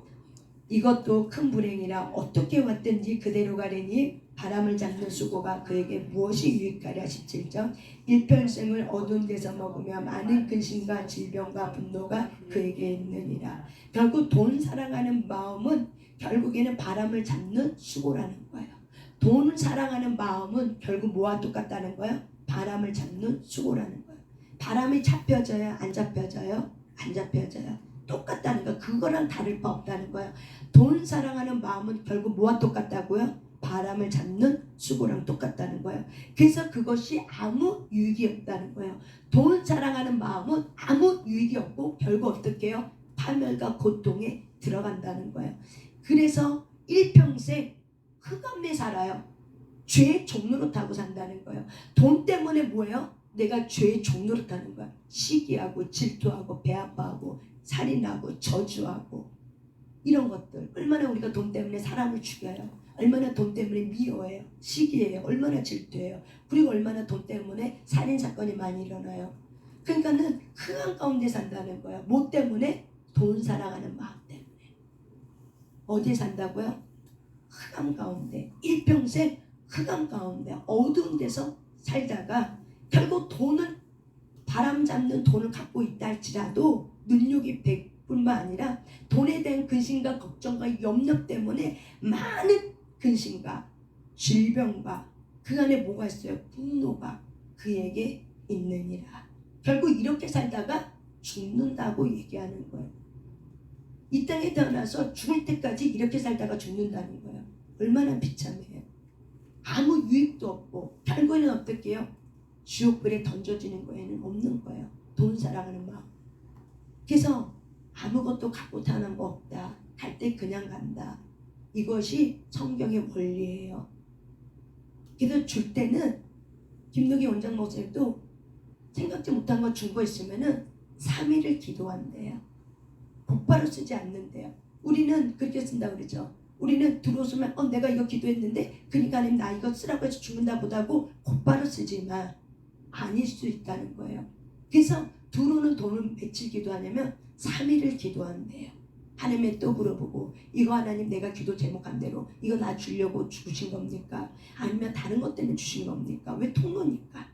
이것도 큰 불행이라 어떻게 왔든지 그대로 가려니 바람을 잡는 수고가 그에게 무엇이 유익하랴. 17절. 일평생을 어두운 데서 먹으며 많은 근심과 질병과 분노가 그에게 있느니라. 결국 돈 사랑하는 마음은 결국에는 바람을 잡는 수고라는 거예요. 돈을 사랑하는 마음은 결국 뭐와 똑같다는 거예요? 바람을 잡는 수고라는 거예요. 바람이 잡혀져요? 안 잡혀져요? 안 잡혀져요. 똑같다는 거예요. 그거랑 다를 바 없다는 거예요. 돈 사랑하는 마음은 결국 뭐와 똑같다고요? 바람을 잡는 수고랑 똑같다는 거예요. 그래서 그것이 아무 유익이 없다는 거예요. 돈 사랑하는 마음은 아무 유익이 없고 결국 어떻게 해요? 파멸과 고통에 들어간다는 거예요. 그래서 일평생 흑암에 살아요. 죄의 종로로 타고 산다는 거예요. 돈 때문에 뭐예요? 내가 죄의 종로로 타는 거야. 시기하고 질투하고 배 아파하고 살인하고 저주하고 이런 것들. 얼마나 우리가 돈 때문에 사람을 죽여요. 얼마나 돈 때문에 미워해요. 시기해요. 얼마나 질투해요. 그리고 얼마나 돈 때문에 살인사건이 많이 일어나요. 그러니까는 흑암 가운데 산다는 거예요. 뭐 때문에? 돈 사랑하는 마음 때문에. 어디에 산다고요? 흑암 가운데. 일평생 흑암 가운데 어두운 데서 살다가 결국 돈은 바람 잡는 돈을 갖고 있다 할지라도 능력이 100뿐만 아니라 돈에 대한 근심과 걱정과 염려 때문에 많은 근심과 질병과 그 안에 뭐가 있어요? 분노가 그에게 있느니라. 결국 이렇게 살다가 죽는다고 얘기하는 거예요. 이 땅에 태어나서 죽을 때까지 이렇게 살다가 죽는다는 거예요. 얼마나 비참해요. 아무 유익도 없고 결국에는 어떻게 해요? 지옥불에 던져지는 거에는 없는 거예요. 돈 사랑하는 마음. 그래서 아무것도 갖고 타는 거 없다. 갈 때 그냥 간다. 이것이 성경의 원리예요. 그래서 줄 때는 김노기 원장 목사님도 생각지 못한 거 준 거 있으면은 3일을 기도한대요. 곧바로 쓰지 않는데요. 우리는 그렇게 쓴다고 그러죠. 우리는 들어오면 내가 이거 기도했는데 그러니까 하나님 나 이거 쓰라고 해서 죽는다 보다고 곧바로 쓰지만 아닐 수 있다는 거예요. 그래서 들어오는 돈을 며칠 기도하냐면 3일을 기도한대요. 하나님의 또 물어보고 이거 하나님 내가 기도 제목한 대로 이거 나 주려고 주신 겁니까? 아니면 다른 것 때문에 주신 겁니까? 왜 통로니까?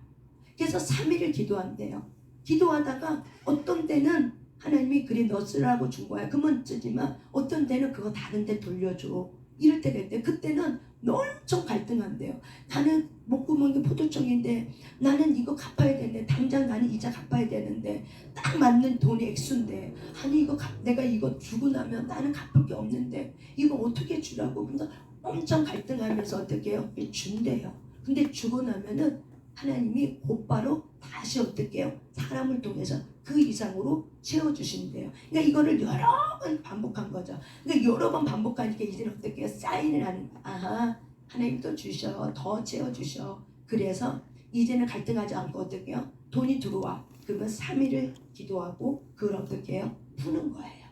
그래서 3일을 기도한대요. 기도하다가 어떤 때는 하나님이 그래 너 쓰라고 준 거야. 그러면 쓰지만 어떤 때는 그거 다른 데 돌려줘. 이럴 때가 있대. 그때는 엄청 갈등한대요. 나는 먹고 먹는 게 포도청인데 나는 이거 갚아야 되는데 당장 나는 이자 갚아야 되는데 딱 맞는 돈이 액수인데 아니 이거 내가 이거 주고 나면 나는 갚을 게 없는데 이거 어떻게 주라고. 그래서 엄청 갈등하면서 어떻게 해요? 준대요. 근데 주고 나면은 하나님이 곧바로 다시 어떻게 해요? 사람을 통해서 그 이상으로 채워주신대요. 그러니까 이거를 여러 번 반복한 거죠. 그러니까 여러 번 반복하니까 이제는 어떻게 해요? 사인을 하는 거야. 아하, 하나님 또 주셔. 더 채워주셔. 그래서 이제는 갈등하지 않고 어떻게 해요? 돈이 들어와. 그러면 3일을 기도하고 그걸 어떻게 해요? 푸는 거예요.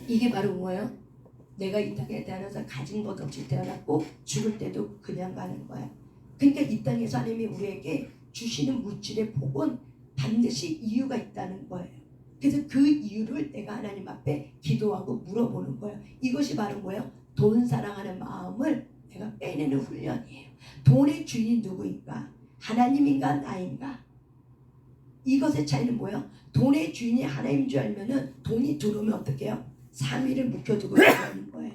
이게 바로 뭐예요? 내가 이 땅에 태어나서 가진 것 없이 태어났고 죽을 때도 그냥 가는 거야. 그러니까 이 땅에서 하나님이 우리에게 주시는 물질의 복은 반드시 이유가 있다는 거예요. 그래서 그 이유를 내가 하나님 앞에 기도하고 물어보는 거예요. 이것이 바로 뭐예요? 돈 사랑하는 마음을 내가 빼내는 훈련이에요. 돈의 주인이 누구인가? 하나님인가 나인가? 이것의 차이는 뭐예요? 돈의 주인이 하나님인 줄 알면은 돈이 들어오면 어떻게 해요? 3일을 묵혀두고 있는 거예요.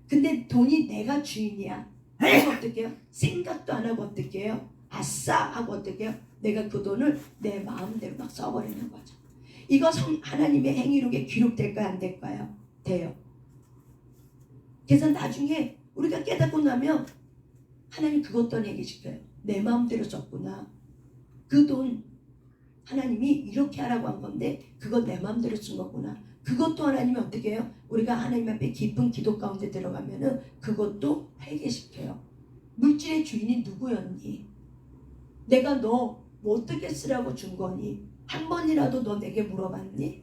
근데 돈이 내가 주인이야. 그래서 어떻게 해요? 생각도 안 하고 어떻게 해요? 아싸 하고 어떻게 해요? 내가 그 돈을 내 마음대로 막 써버리는 거죠. 이거 하나님의 행위록에 기록될까요? 안 될까요? 돼요. 그래서 나중에 우리가 깨닫고 나면 하나님 그것 또한 얘기시켜요. 내 마음대로 썼구나. 그 돈 하나님이 이렇게 하라고 한 건데 그거 내 마음대로 쓴 거구나. 그것도 하나님이 어떻게 해요? 우리가 하나님 앞에 깊은 기도 가운데 들어가면은 그것도 회개시켜요. 물질의 주인이 누구였니? 내가 너 뭐 어떻게 쓰라고 준 거니? 한 번이라도 너 내게 물어봤니?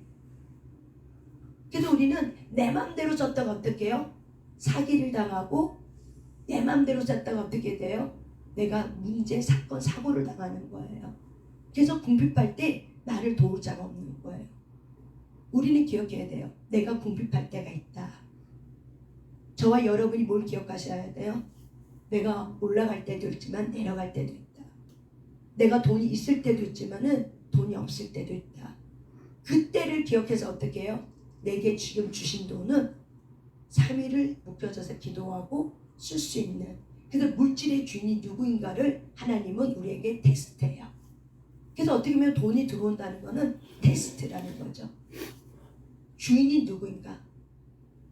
그래서 우리는 내 맘대로 썼다가 어떻게 해요? 사기를 당하고 내 맘대로 썼다가 어떻게 돼요? 내가 문제, 사건, 사고를 당하는 거예요. 그래서 궁핍할 때 나를 도울 자가 없는 거예요. 우리는 기억해야 돼요. 내가 궁핍할 때가 있다. 저와 여러분이 뭘 기억하셔야 돼요? 내가 올라갈 때도 있지만 내려갈 때도 있다. 내가 돈이 있을 때도 있지만은 돈이 없을 때도 있다. 그때를 기억해서 어떻게 해요? 내게 지금 주신 돈은 3일을 묶여져서 기도하고 쓸 수 있는, 그래서 물질의 주인이 누구인가를 하나님은 우리에게 테스트해요. 그래서 어떻게 보면 돈이 들어온다는 것은 테스트라는 거죠. 주인이 누구인가?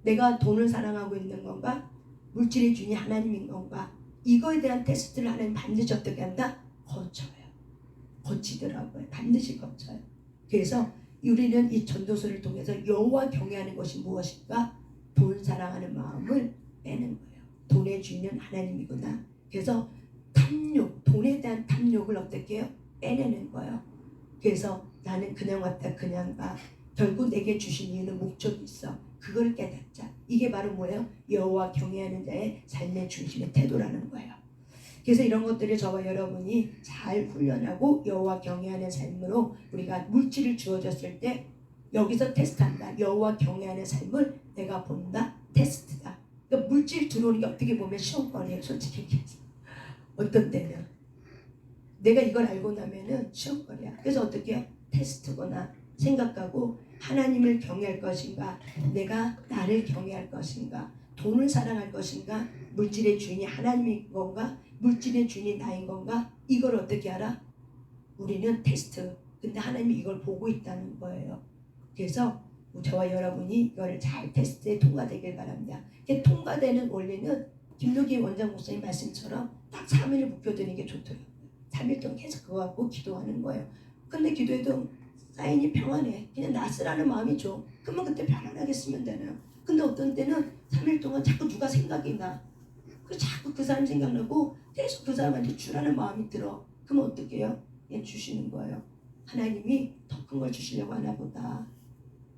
내가 돈을 사랑하고 있는 건가? 물질의 주인이 하나님인 건가? 이거에 대한 테스트를 하나님 반드시 어떻게 한다? 거쳐요. 거치더라고요. 반드시 거쳐요. 그래서 우리는 이 전도서를 통해서 여호와 경외하는 것이 무엇인가? 돈 사랑하는 마음을 빼는 거예요. 돈의 주인은 하나님이구나. 그래서 탐욕, 돈에 대한 탐욕을 어떻게 해요? 빼내는 거예요. 그래서 나는 그냥 왔다 그냥 가. 결국 내게 주신 이유는 목적이 있어. 그걸 깨닫자. 이게 바로 뭐예요? 여호와 경외하는 자의 삶의 중심의 태도라는 거예요. 그래서 이런 것들을 저와 여러분이 잘 훈련하고 여호와 경외하는 삶으로 우리가 물질을 주어졌을 때 여기서 테스트한다. 여호와 경외하는 삶을 내가 본다. 테스트다. 그러니까 물질 들어오는 게 어떻게 보면 시험거리예요. 솔직히 얘기해서. 어떤 때는 내가 이걸 알고 나면은 시험거리야. 그래서 어떻게 해요? 테스트구나 생각하고 하나님을 경외할 것인가, 내가 나를 경외할 것인가, 돈을 사랑할 것인가, 물질의 주인이 하나님인 건가, 물질의 주인이 나인 건가, 이걸 어떻게 알아? 우리는 테스트. 근데 하나님이 이걸 보고 있다는 거예요. 그래서 저와 여러분이 이거를 잘 테스트에 통과되길 바랍니다. 통과되는 원리는 김노기 원장 목사님 말씀처럼 딱 3일을 묵혀두는 게 좋더라고요. 3일 동안 계속 그거 갖고 기도하는 거예요. 근데 기도해도 사인이 평안해. 그냥 나 쓰라는 마음이 줘. 그러면 그때 편안하게 쓰면 되나요? 근데 어떤 때는 3일 동안 자꾸 누가 생각이 나. 자꾸 그 사람 생각나고 계속 그 사람한테 주라는 마음이 들어. 그러면 어떻게 해요? 그냥 주시는 거예요. 하나님이 더 큰 걸 주시려고 하나 보다.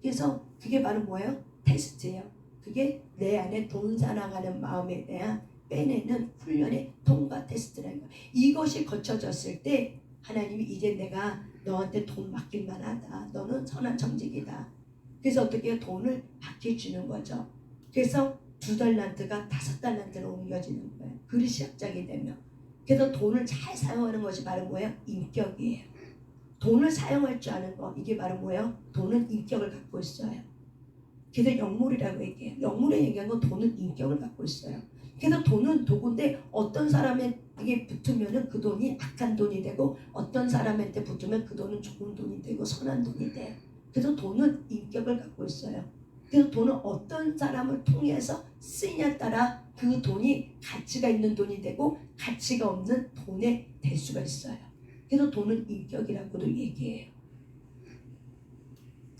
그래서 그게 바로 뭐예요? 테스트예요. 그게 내 안에 돈 사랑하는 마음에 대한 빼내는 훈련의 통과 테스트라는 거예요. 이것이 거쳐졌을 때 하나님이 이제 내가 너한테 돈 맡길만 하다. 너는 선한 청직이다. 그래서 어떻게 해요? 돈을 맡겨주는 거죠. 그래서 2달란트가 5달란트로 옮겨지는 거예요. 그릇이 시작이 되면. 그래서 돈을 잘 사용하는 것이 바로 뭐예요? 인격이에요. 돈을 사용할 줄 아는 거, 이게 바로 뭐예요? 돈은 인격을 갖고 있어요. 그래서 영물이라고 얘기해요. 영물에 얘기한 건 돈은 인격을 갖고 있어요. 그래서 돈은 도구인데 어떤 사람에게 붙으면 그 돈이 악한 돈이 되고 어떤 사람한테 붙으면 그 돈은 좋은 돈이 되고 선한 돈이 돼요. 그래서 돈은 인격을 갖고 있어요. 그래서 돈은 어떤 사람을 통해서 쓰이냐에 따라 그 돈이 가치가 있는 돈이 되고 가치가 없는 돈이 될 수가 있어요. 그래서 돈은 인격이라고도 얘기해요.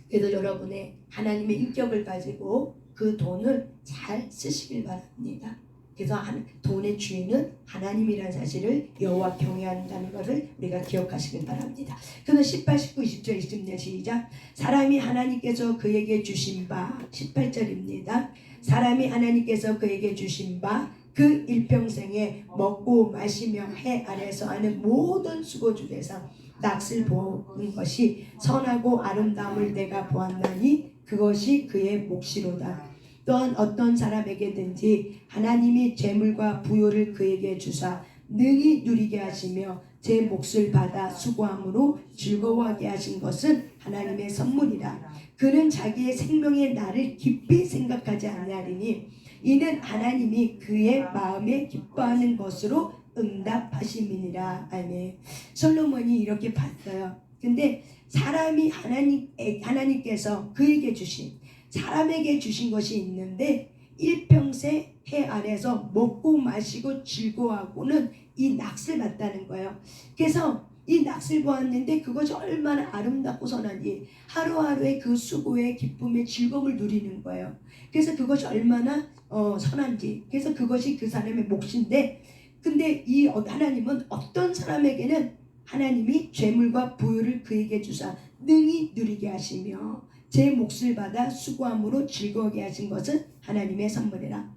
그래서 여러분의 하나님의 인격을 가지고 그 돈을 잘 쓰시길 바랍니다. 그래서 돈의 주인은 하나님이라는 사실을 여호와 경외한다는 것을 우리가 기억하시길 바랍니다. 그래서 18, 19, 20절, 20절 시작. 사람이 하나님께서 그에게 주신 바 18절입니다. 사람이 하나님께서 그에게 주신 바 그 일평생에 먹고 마시며 해 아래서 하는 모든 수고 중에서 낯을 보는 것이 선하고 아름다움을 내가 보았나니 그것이 그의 몫이로다. 또한 어떤 사람에게든지 하나님이 재물과 부요를 그에게 주사 능히 누리게 하시며 제 몫을 받아 수고함으로 즐거워하게 하신 것은 하나님의 선물이라. 그는 자기의 생명의 날을 깊이 생각하지 아니하리니 이는 하나님이 그의 마음에 기뻐하는 것으로 응답하심이니라. 아멘. 솔로몬이 이렇게 봤어요. 근데 사람이 하나님께서 그에게 주신, 사람에게 주신 것이 있는데 일평생 해 아래서 먹고 마시고 즐거워하고는 이 낙을 받다는 거예요. 그래서 이 낙을 보았는데 그것이 얼마나 아름답고 선하니 하루하루의 그 수고의 기쁨의 즐거움을 누리는 거예요. 그래서 그것이 얼마나 선한지, 그래서 그것이 그 사람의 몫인데, 근데 이 하나님은 어떤 사람에게는 하나님이 재물과 부유를 그에게 주사 능히 누리게 하시며 제 몫을 받아 수고함으로 즐거워하게 하신 것은 하나님의 선물이라.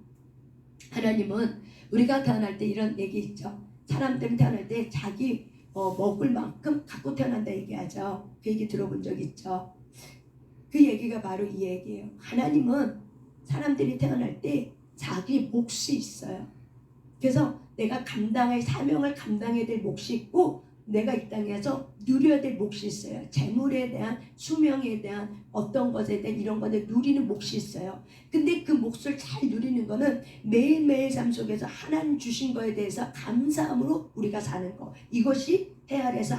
하나님은 우리가 태어날 때 이런 얘기 있죠. 사람들은 태어날 때 자기 먹을 만큼 갖고 태어난다 얘기하죠. 그 얘기 들어본 적 있죠. 그 얘기가 바로 이 얘기예요. 하나님은 사람들이 태어날 때 자기 몫이 있어요. 그래서 내가 감당할 사명을 감당해야 될 몫이 있고 내가 이 땅에서 누려야 될 몫이 있어요. 재물에 대한, 수명에 대한, 어떤 것에 대한 이런 것에 누리는 몫이 있어요. 근데 그 몫을 잘 누리는 거는 매일매일 삶 속에서 하나님 주신 거에 대해서 감사함으로 우리가 사는 거. 이것이 헤아려서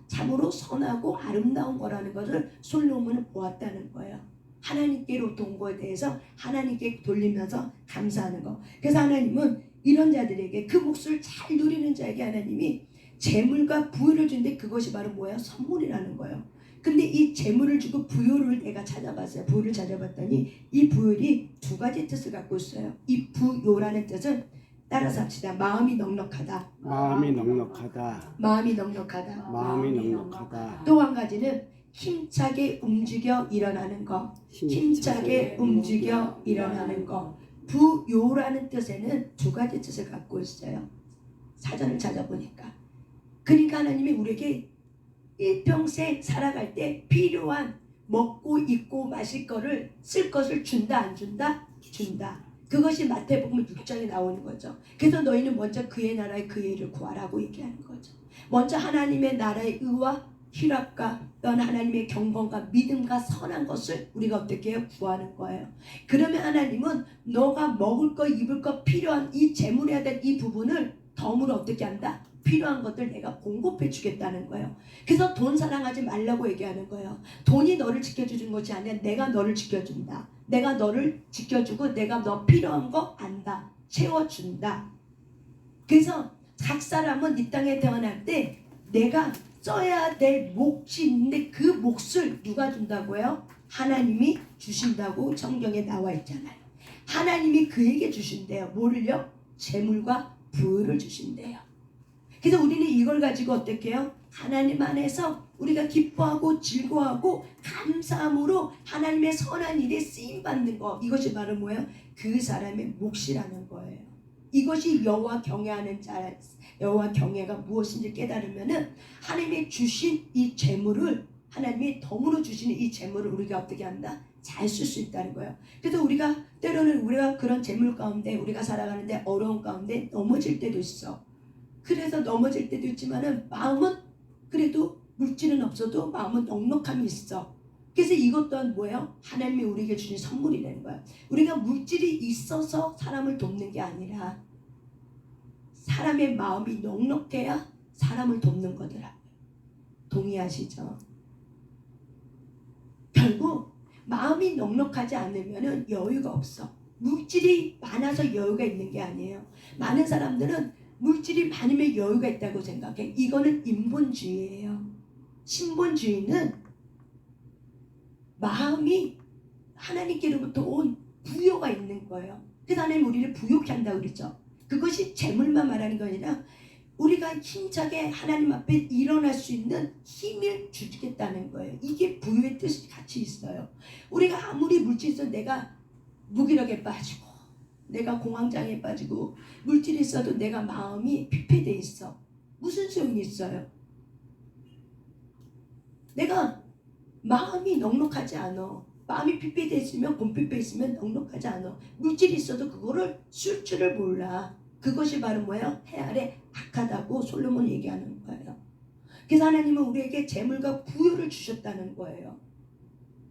참으로 선하고 아름다운 거라는 것을 솔로몬은 보았다는 거예요. 하나님께로부터 온 거에 대해서 하나님께 돌리면서 감사하는 거. 그래서 하나님은 이런 자들에게 그 몫을 잘 누리는 자에게 하나님이 재물과 부유를 주는데 그것이 바로 뭐예요? 선물이라는 거예요. 근데 이 재물을 주고 부유를 내가 찾아봤어요. 부유를 찾아봤더니 이 부유이 두 가지 뜻을 갖고 있어요. 이 부유라는 뜻은 따라서 합시다. 마음이 넉넉하다. 마음이 넉넉하다. 마음이 넉넉하다. 마음이 넉넉하다. 또 한 가지는 힘차게 움직여 일어나는 거. 힘차게 움직여 일어나는 거. 부요라는 뜻에는 두 가지 뜻을 갖고 있어요. 사전을 찾아보니까. 그러니까 하나님이 우리에게 일평생 살아갈 때 필요한 먹고 입고 마실 거를 쓸 것을 준다 안 준다? 준다. 그것이 마태복음 6장에 나오는 거죠. 그래서 너희는 먼저 그의 나라의 그 일을 구하라고 얘기하는 거죠. 먼저 하나님의 나라의 의와 희락과 또한 하나님의 경건과 믿음과 선한 것을 우리가 어떻게 해요? 구하는 거예요. 그러면 하나님은 너가 먹을 거 입을 거 필요한 이 재물해야 될 이 부분을 덤으로 어떻게 한다? 필요한 것들 내가 공급해 주겠다는 거예요. 그래서 돈 사랑하지 말라고 얘기하는 거예요. 돈이 너를 지켜주는 것이 아니라 내가 너를 지켜준다. 내가 너를 지켜주고 내가 너 필요한 거 안다. 채워준다. 그래서 각 사람은 이 땅에 태어날 때 내가 써야 될 몫이 있는데 그 몫을 누가 준다고요? 하나님이 주신다고 성경에 나와 있잖아요. 하나님이 그에게 주신대요. 뭐를요? 재물과 부유를 주신대요. 그래서 우리는 이걸 가지고 어떻게 해요? 하나님 안에서 우리가 기뻐하고 즐거워하고 감사함으로 하나님의 선한 일에 쓰임받는 거. 이것이 바로 뭐예요? 그 사람의 몫이라는 거예요. 이것이 여호와 경외하는 자, 여호와 경외가 무엇인지 깨달으면은 하나님이 주신 이 재물을, 하나님이 덤으로 주시는 이 재물을 우리가 어떻게 한다? 잘 쓸 수 있다는 거예요. 그래서 우리가 때로는 우리가 그런 재물 가운데 우리가 살아가는데 어려운 가운데 넘어질 때도 있어. 그래서 넘어질 때도 있지만은 마음은 그래도 물질은 없어도 마음은 넉넉함이 있어. 그래서 이것 또한 뭐예요? 하나님이 우리에게 주신 선물이라는 거야. 우리가 물질이 있어서 사람을 돕는 게 아니라 사람의 마음이 넉넉해야 사람을 돕는 거더라고요. 동의하시죠? 결국 마음이 넉넉하지 않으면 여유가 없어. 물질이 많아서 여유가 있는 게 아니에요. 많은 사람들은 물질이 많으면 여유가 있다고 생각해. 이거는 인본주의예요. 신본주의는 마음이 하나님께로부터 온 부여가 있는 거예요. 그래서 하나님 우리를 부욕케 한다고 그러죠. 그것이 재물만 말하는 게 아니라 우리가 힘차게 하나님 앞에 일어날 수 있는 힘을 주겠다는 거예요. 이게 부유의 뜻이 같이 있어요. 우리가 아무리 물질이 있어도 내가 무기력에 빠지고 내가 공황장애에 빠지고 물질이 있어도 내가 마음이 피폐돼 있어. 무슨 소용이 있어요? 내가 마음이 넉넉하지 않아. 마음이 피폐돼 있으면 곰피폐 있으면 넉넉하지 않아. 물질이 있어도 그거를 쓸 줄을 몰라. 그것이 바로 뭐예요? 해 아래 악하다고 솔로몬이 얘기하는 거예요. 그래서 하나님은 우리에게 재물과 부유를 주셨다는 거예요.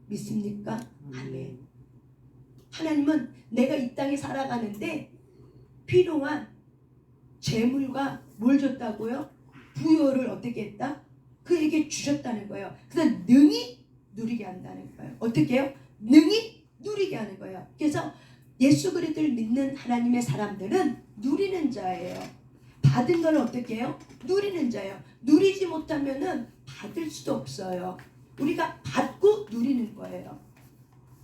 믿습니까? 아멘. 하나님은 내가 이 땅에 살아가는데 필요한 재물과 뭘 줬다고요? 부유를 어떻게 했다? 그에게 주셨다는 거예요. 그래서 능히 누리게 한다는 거예요. 어떻게 해요? 능히 누리게 하는 거예요. 그래서 예수 그리스도를 믿는 하나님의 사람들은 누리는 자예요. 받은 걸 어떻게 해요? 누리는 자예요. 누리지 못하면은 받을 수도 없어요. 우리가 받고 누리는 거예요.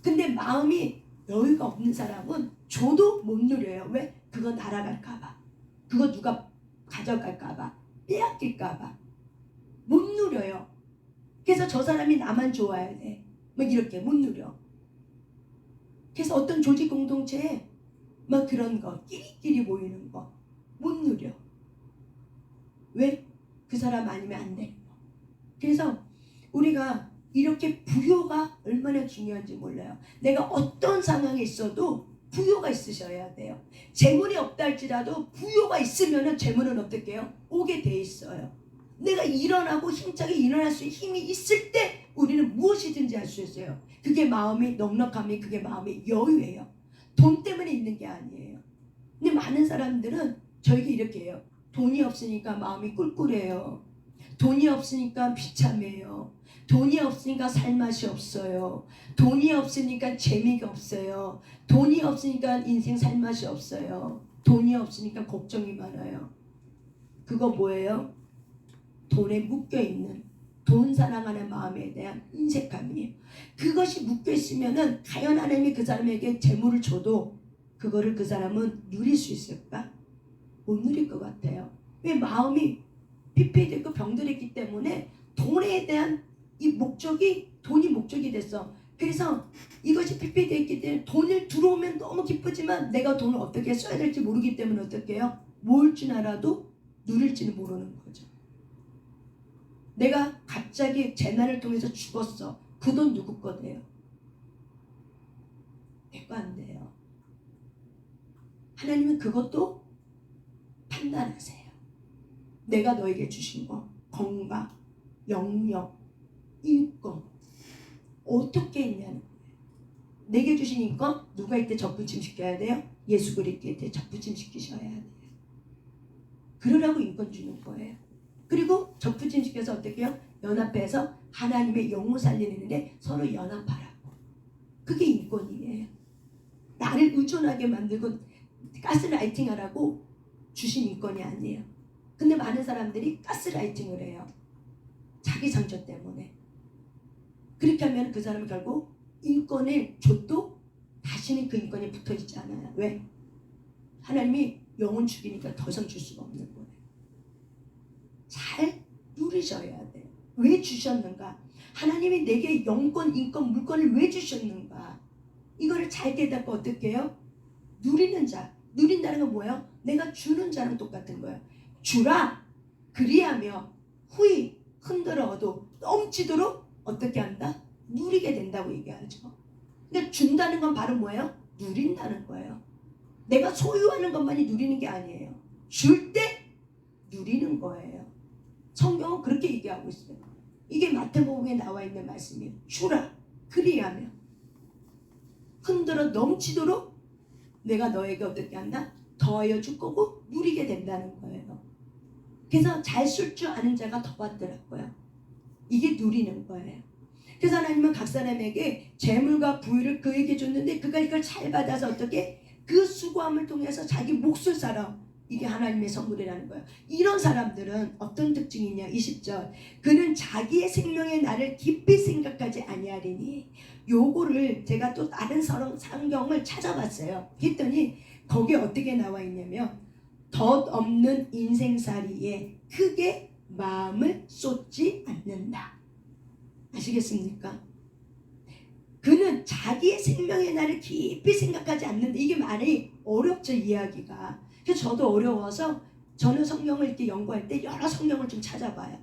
근데 마음이 여유가 없는 사람은 줘도 못 누려요. 왜? 그거 날아갈까봐. 그거 누가 가져갈까봐. 빼앗길까봐. 못 누려요. 그래서 저 사람이 나만 좋아야 돼. 뭐 이렇게 못 누려. 그래서 어떤 조직 공동체에 막 그런 거 끼리끼리 모이는 거 못 누려. 왜? 그 사람 아니면 안 되는 거. 그래서 우리가 이렇게 부요가 얼마나 중요한지 몰라요. 내가 어떤 상황에 있어도 부요가 있으셔야 돼요. 재물이 없다 할지라도 부요가 있으면 재물은 어떻게 해요? 오게 돼 있어요. 내가 일어나고 힘차게 일어날 수 있는 힘이 있을 때 우리는 무엇이든지 할 수 있어요. 그게 마음이 넉넉함이, 그게 마음의 여유예요. 돈 때문에 있는 게 아니에요. 근데 많은 사람들은 저에게 이렇게 해요. 돈이 없으니까 마음이 꿀꿀해요. 돈이 없으니까 비참해요. 돈이 없으니까 살맛이 없어요. 돈이 없으니까 재미가 없어요. 돈이 없으니까 인생 살맛이 없어요. 돈이 없으니까 걱정이 많아요. 그거 뭐예요? 돈에 묶여있는, 돈 사랑하는 마음에 대한 인색함이에요. 그것이 묶여있으면은 과연 하나님이 그 사람에게 재물을 줘도 그거를 그 사람은 누릴 수 있을까? 못 누릴 것 같아요. 왜? 마음이 피폐되고 병들었기 때문에 돈에 대한 이 목적이, 돈이 목적이 됐어. 그래서 이것이 피폐되었기 때문에 돈을 들어오면 너무 기쁘지만 내가 돈을 어떻게 써야 될지 모르기 때문에 어떻게 해요? 모을 줄 알아도 누릴지는 모르는 거죠. 내가 갑자기 재난을 통해서 죽었어. 그 돈 누구 거 돼요? 내 거 안 돼요. 하나님은 그것도 판단하세요. 내가 너에게 주신 거, 건강, 영역, 인권 어떻게 있냐는 거예요. 내게 주신 인권 누가 이때 접붙임 시켜야 돼요? 예수 그리스도한테 접붙임 시키셔야 돼요. 그러라고 인권 주는 거예요. 그리고 접붙임 시켜서 어떻게 해요? 연합해서 하나님의 영을 살리는데 서로 연합하라고. 그게 인권이에요. 나를 의존하게 만들고 가스라이팅 하라고 주신 인권이 아니에요. 근데 많은 사람들이 가스라이팅을 해요. 자기 상처 때문에. 그렇게 하면 그 사람은 결국 인권을 줘도 다시는 그 인권에 붙어있지 않아요. 왜? 하나님이 영혼 죽이니까 더 이상 줄 수가 없는 거예요. 잘 누리셔야 돼요. 왜 주셨는가? 하나님이 내게 영권, 인권, 물권을 왜 주셨는가? 이거를 잘 깨닫고 어떻게 해요? 누리는 자. 누린다는 건 뭐예요? 내가 주는 자랑 똑같은 거예요. 주라. 그리하며 후히 흔들어도 넘치도록 어떻게 한다? 누리게 된다고 얘기하죠. 그러니까 준다는 건 바로 뭐예요? 누린다는 거예요. 내가 소유하는 것만이 누리는 게 아니에요. 줄 때 누리는 거예요. 성경은 그렇게 얘기하고 있어요. 이게 마태복음에 나와 있는 말씀이에요. 주라. 그리하며 흔들어 넘치도록 내가 너에게 어떻게 한다? 더하여 줄 거고 누리게 된다는 거예요. 그래서 잘 쓸 줄 아는 자가 더 받더라고요. 이게 누리는 거예요. 그래서 하나님은 각 사람에게 재물과 부유를 그에게 줬는데 그가 이걸 잘 받아서 어떻게? 그 수고함을 통해서 자기 몫을 살아. 이게 하나님의 선물이라는 거예요. 이런 사람들은 어떤 특징이 있냐? 20절. 그는 자기의 생명의 날을 깊이 생각하지 아니하리니. 요거를 제가 또 다른 성경을 찾아봤어요. 했더니 거기에 어떻게 나와 있냐면 덧없는 인생살이에 크게 마음을 쏟지 않는다. 아시겠습니까? 그는 자기의 생명의 날을 깊이 생각하지 않는다. 이게 말이 어렵죠, 이야기가. 그래서 저도 어려워서 저는 성경을 이렇게 연구할 때 여러 성경을 좀 찾아봐요.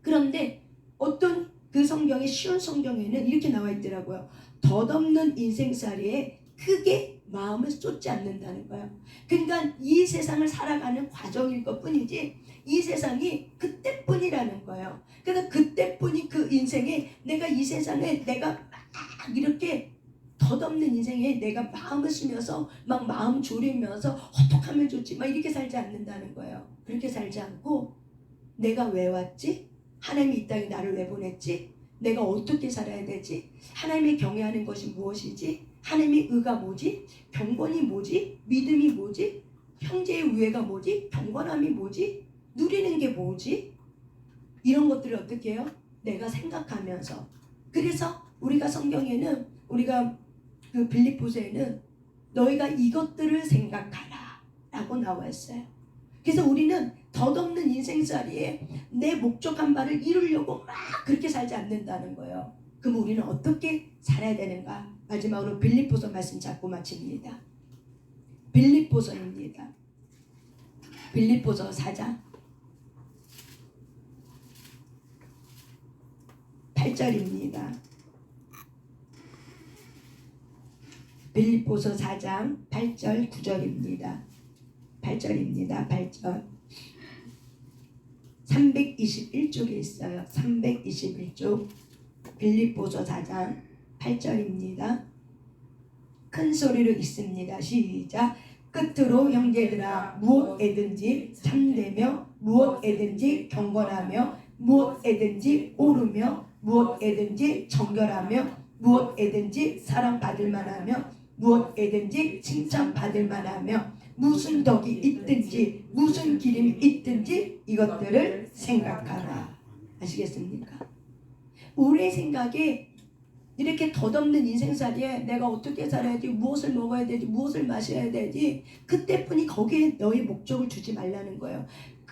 그런데 어떤 그 성경의 쉬운 성경에는 이렇게 나와 있더라고요. 덧없는 인생살이에 크게 마음을 쏟지 않는다는 거예요. 그러니까 이 세상을 살아가는 과정일 것 뿐이지 이 세상이 그때뿐이라는 거예요. 그러니까 그때뿐이 그 인생에 내가 이 세상에 내가 막 이렇게 덧없는 인생에 내가 마음을 쓰면서 막 마음 졸이면서 어떡하면 좋지 막 이렇게 살지 않는다는 거예요. 그렇게 살지 않고 내가 왜 왔지? 하나님이 이 땅에 나를 왜 보냈지? 내가 어떻게 살아야 되지? 하나님이 경외하는 것이 무엇이지? 하나님의 의가 뭐지? 경건이 뭐지? 믿음이 뭐지? 형제의 우애가 뭐지? 경건함이 뭐지? 누리는 게 뭐지? 이런 것들을 어떻게 해요? 내가 생각하면서. 그래서 우리가 성경에는 우리가 그 빌립보서에는 너희가 이것들을 생각하라 라고 나와 있어요. 그래서 우리는 덧없는 인생살이에 내 목적한 바를 이루려고 막 그렇게 살지 않는다는 거예요. 그럼 우리는 어떻게 살아야 되는가? 마지막으로 빌립보서 말씀 잡고 마칩니다. 빌립보서입니다. 빌립보서 4장 8절입니다. 빌립보서 4장 8절 9절입니다. 8절입니다. 8절. 321쪽에 있어요. 321쪽 빌립보서 4장 8절입니다. 큰 소리로 읽습니다. 시작. 끝으로 형제들아 무엇에든지 참되며 무엇에든지 경건하며 무엇에든지 옳으며 무엇에든지 정결하며 무엇에든지 사랑받을 만하며 무엇에든지 칭찬받을 만하며 무슨 덕이 있든지 무슨 기름이 있든지 이것들을 생각하라. 아시겠습니까? 우리의 생각에 이렇게 덧없는 인생살이에 내가 어떻게 살아야지, 무엇을 먹어야 되지, 무엇을 마셔야 되지, 그때뿐이 거기에 너의 목적을 주지 말라는 거예요.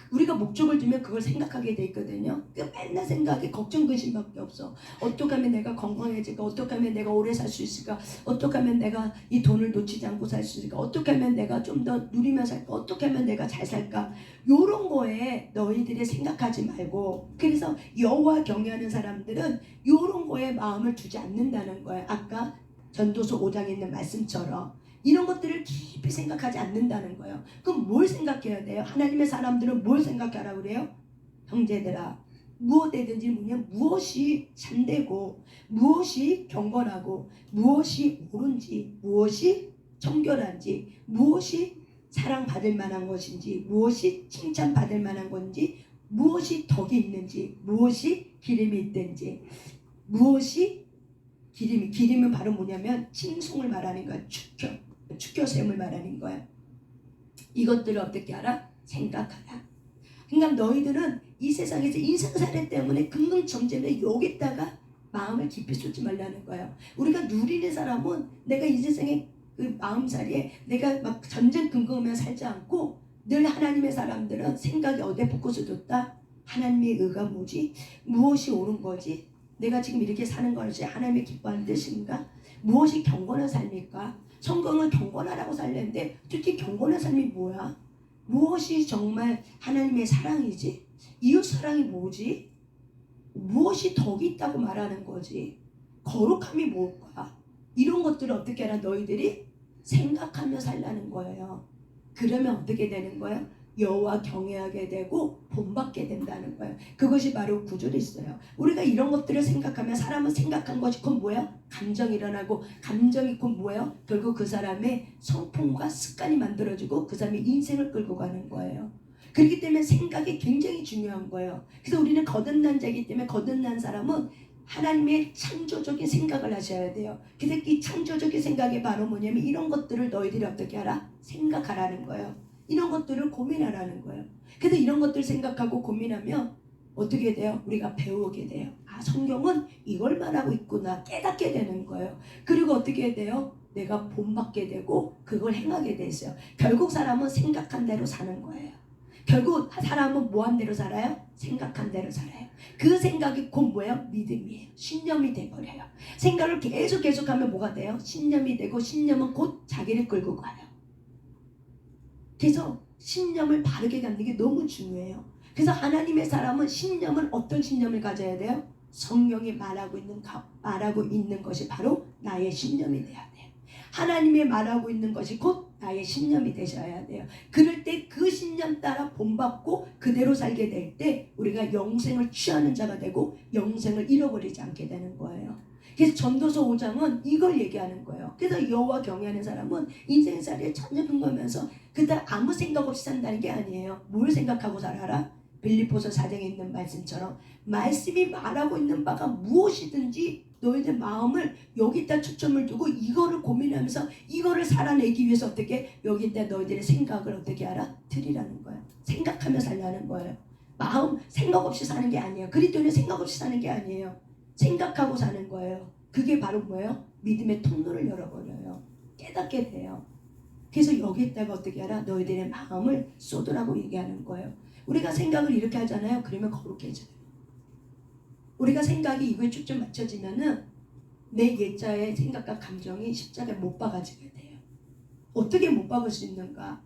우리가 목적을 주면 그걸 생각하게 돼 있거든요. 맨날 생각이 걱정 근심밖에 없어. 어떻게 하면 내가 건강해질까? 어떻게 하면 내가 오래 살 수 있을까? 어떻게 하면 내가 이 돈을 놓치지 않고 살 수 있을까? 어떻게 하면 내가 좀 더 누리며 살까? 어떻게 하면 내가 잘 살까? 요런 거에 너희들이 생각하지 말고, 그래서 여호와 경외하는 사람들은 요런 거에 마음을 두지 않는다는 거예요. 아까 전도서 5장에 있는 말씀처럼 이런 것들을 깊이 생각하지 않는다는 거예요. 그럼 뭘 생각해야 돼요? 하나님의 사람들은 뭘 생각하라 그래요? 형제들아 무엇이든지 뭐냐면 무엇이 참되고 무엇이 경건하고 무엇이 옳은지 무엇이 정결한지 무엇이 사랑받을 만한 것인지 무엇이 칭찬받을 만한 건지 무엇이 덕이 있는지 무엇이 기름이 있든지 무엇이 기름은 바로 뭐냐면 칭송을 말하는 거야. 축교샘을 말하는 거야. 이것들을 어떻게 알아? 생각하라. 그러니까 너희들은 이 세상에서 인생살이 때문에 긍긍정점에 여기다가 마음을 깊이 쏟지 말라는 거예요. 우리가 누리는 사람은 내가 이 세상에 그 마음살이에 내가 막 전전긍긍하며 살지 않고 늘 하나님의 사람들은 생각이 어디에 포커스 뒀다? 하나님의 의가 뭐지? 무엇이 옳은 거지? 내가 지금 이렇게 사는 것이 하나님의 기뻐하는 뜻인가? 무엇이 경건한 삶일까? 성경은 경건하라고 살렸는데 도대체 경건한 삶이 뭐야? 무엇이 정말 하나님의 사랑이지? 이웃 사랑이 뭐지? 무엇이 덕이 있다고 말하는 거지? 거룩함이 뭘까? 이런 것들을 어떻게 하라? 너희들이 생각하며 살라는 거예요. 그러면 어떻게 되는 거예요? 여호와 경외하게 되고 본받게 된다는 거예요. 그것이 바로 구절에 있어요. 우리가 이런 것들을 생각하면 사람은 생각한 것이 곧 뭐예요? 감정이 일어나고 감정이 곧 뭐예요? 결국 그 사람의 성품과 습관이 만들어지고 그 사람의 인생을 끌고 가는 거예요. 그렇기 때문에 생각이 굉장히 중요한 거예요. 그래서 우리는 거듭난 자이기 때문에 거듭난 사람은 하나님의 창조적인 생각을 하셔야 돼요. 그래서 이 창조적인 생각이 바로 뭐냐면 이런 것들을 너희들이 어떻게 하라? 생각하라는 거예요. 이런 것들을 고민하라는 거예요. 그래서 이런 것들 생각하고 고민하면 어떻게 돼요? 우리가 배우게 돼요. 아, 성경은 이걸 말하고 있구나 깨닫게 되는 거예요. 그리고 어떻게 돼요? 내가 본받게 되고 그걸 행하게 되어요. 결국 사람은 생각한 대로 사는 거예요. 결국 사람은 뭐한 대로 살아요? 생각한 대로 살아요. 그 생각이 곧 뭐예요? 믿음이에요. 신념이 돼버려요. 생각을 계속하면 뭐가 돼요? 신념이 되고 신념은 곧 자기를 끌고 가요. 그래서 신념을 바르게 갖는 게 너무 중요해요. 그래서 하나님의 사람은 신념은 어떤 신념을 가져야 돼요? 성경이 말하고 있는 것이 바로 나의 신념이 돼야 돼요. 하나님이 말하고 있는 것이 곧 나의 신념이 되셔야 돼요. 그럴 때 그 신념 따라 본받고 그대로 살게 될 때 우리가 영생을 취하는 자가 되고 영생을 잃어버리지 않게 되는 거예요. 그래서 전도서 5장은 이걸 얘기하는 거예요. 그래서 여호와 경외하는 사람은 인생살이에 전혀 근거하면서 그다음 아무 생각 없이 산다는 게 아니에요. 뭘 생각하고 살아라? 빌립보서 4장에 있는 말씀처럼 말씀이 말하고 있는 바가 무엇이든지 너희들 마음을 여기다 초점을 두고 이거를 고민하면서 이거를 살아내기 위해서 어떻게 여기다 너희들의 생각을 어떻게 하라? 드리라는 거예요. 생각하며 살라는 거예요. 마음 생각 없이 사는 게 아니에요. 그리스도인은 생각 없이 사는 게 아니에요. 생각하고 사는 거예요. 그게 바로 뭐예요? 믿음의 통로를 열어버려요. 깨닫게 돼요. 그래서 여기에다가 어떻게 하라? 너희들의 마음을 쏟으라고 얘기하는 거예요. 우리가 생각을 이렇게 하잖아요. 그러면 거룩해져요. 우리가 생각이 이거에 초점 맞춰지면은 내 옛자의 생각과 감정이 십자가에 못 박아지게 돼요. 어떻게 못 박을 수 있는가?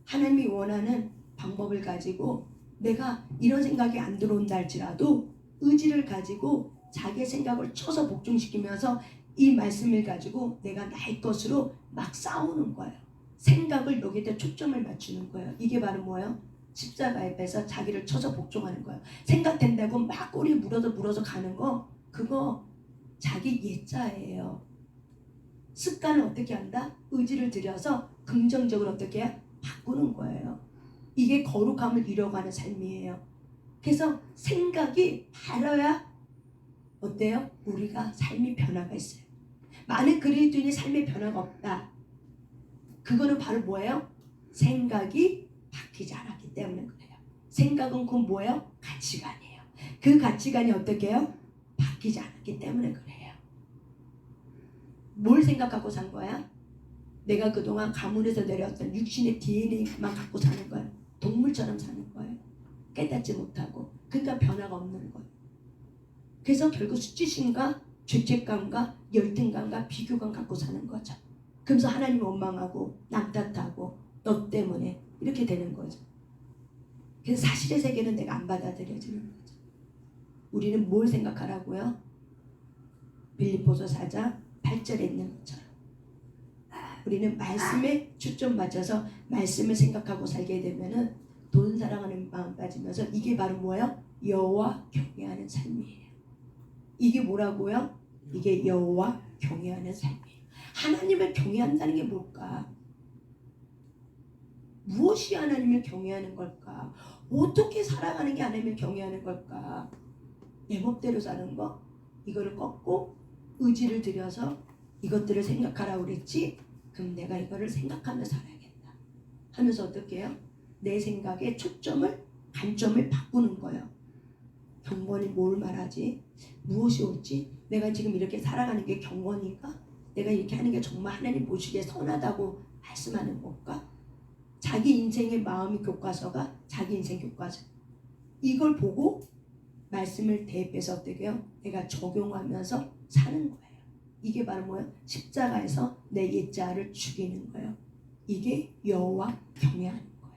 하나님이 원하는 방법을 가지고 내가 이런 생각이 안 들어온다 할지라도 의지를 가지고 자기의 생각을 쳐서 복종시키면서 이 말씀을 가지고 내가 나의 것으로 막 싸우는 거예요. 생각을 여기다 초점을 맞추는 거예요. 이게 바로 뭐예요? 십자가 앞에서 자기를 쳐서 복종하는 거예요. 생각된다고 막 꼬리 물어서 가는 거, 그거 자기 예자예요. 습관을 어떻게 한다? 의지를 들여서 긍정적으로 어떻게 해요? 바꾸는 거예요. 이게 거룩함을 이뤄가는 삶이에요. 그래서 생각이 바로야 어때요? 우리가 삶의 변화가 있어요. 많은 그리스도인이 삶의 변화가 없다. 그거는 바로 뭐예요? 생각이 바뀌지 않았기 때문에 그래요. 생각은 그 뭐예요? 가치관이에요. 그 가치관이 어떻게 해요? 바뀌지 않았기 때문에 그래요. 뭘 생각하고 산 거야? 내가 그동안 가문에서 내려왔던 육신의 DNA만 갖고 사는 거예요. 동물처럼 사는 거예요. 깨닫지 못하고. 그러니까 변화가 없는 거예요. 그래서 결국 수치심과 죄책감과 열등감과 비교감 갖고 사는 거죠. 그러면서 하나님 원망하고 남 탓하고 너 때문에 이렇게 되는 거죠. 그래서 사실의 세계는 내가 안 받아들여지는 거죠. 우리는 뭘 생각하라고요? 빌립보서 4장 8절에 있는 것처럼 우리는 말씀에 초점 맞춰서 말씀을 생각하고 살게 되면은 돈 사랑하는 마음 빠지면서 이게 바로 뭐예요? 여호와 경외하는 삶이에요. 이게 뭐라고요? 이게 여호와 경외하는 삶이에요. 하나님을 경외한다는 게 뭘까? 무엇이 하나님을 경외하는 걸까? 어떻게 살아가는 게 하나님을 경외하는 걸까? 내 멋대로 사는 거? 이거를 꺾고 의지를 들여서 이것들을 생각하라고 그랬지? 그럼 내가 이거를 생각하며 살아야겠다 하면서 어떻게 해요? 내 생각의 초점을 관점을 바꾸는 거예요. 경건이 뭘 말하지? 무엇이 옳지? 내가 지금 이렇게 살아가는 게 경건인가? 내가 이렇게 하는 게 정말 하나님 보시기에 선하다고 말씀하는 걸까? 자기 인생의 마음의 교과서가 자기 인생 교과서. 이걸 보고 말씀을 대입해서 어떻게 해요? 내가 적용하면서 사는 거예요. 이게 바로 뭐예요? 십자가에서 내 옛자를 죽이는 거예요. 이게 여호와 경외하는 거예요.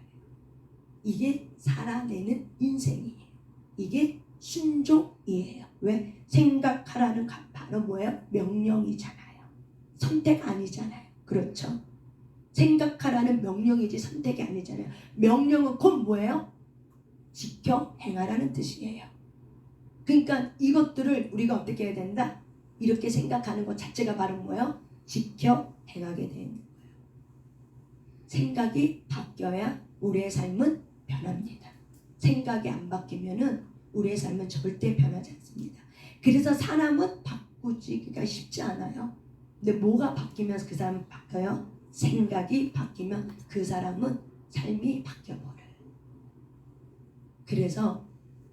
이게 살아내는 인생이에요. 이게 순종이에요. 왜? 생각하라는 바로 뭐예요? 명령이잖아요. 선택 아니잖아요. 그렇죠? 생각하라는 명령이지 선택이 아니잖아요. 명령은 곧 뭐예요? 지켜 행하라는 뜻이에요. 그러니까 이것들을 우리가 어떻게 해야 된다? 이렇게 생각하는 것 자체가 바로 뭐예요? 지켜 행하게 되는 거예요. 생각이 바뀌어야 우리의 삶은 변합니다. 생각이 안 바뀌면은 우리의 삶은 절대 변하지 않습니다. 그래서 사람은 바꾸기가 쉽지 않아요. 근데 뭐가 바뀌면서 그 사람은 바뀌어요? 생각이 바뀌면 그 사람은 삶이 바뀌어버려요. 그래서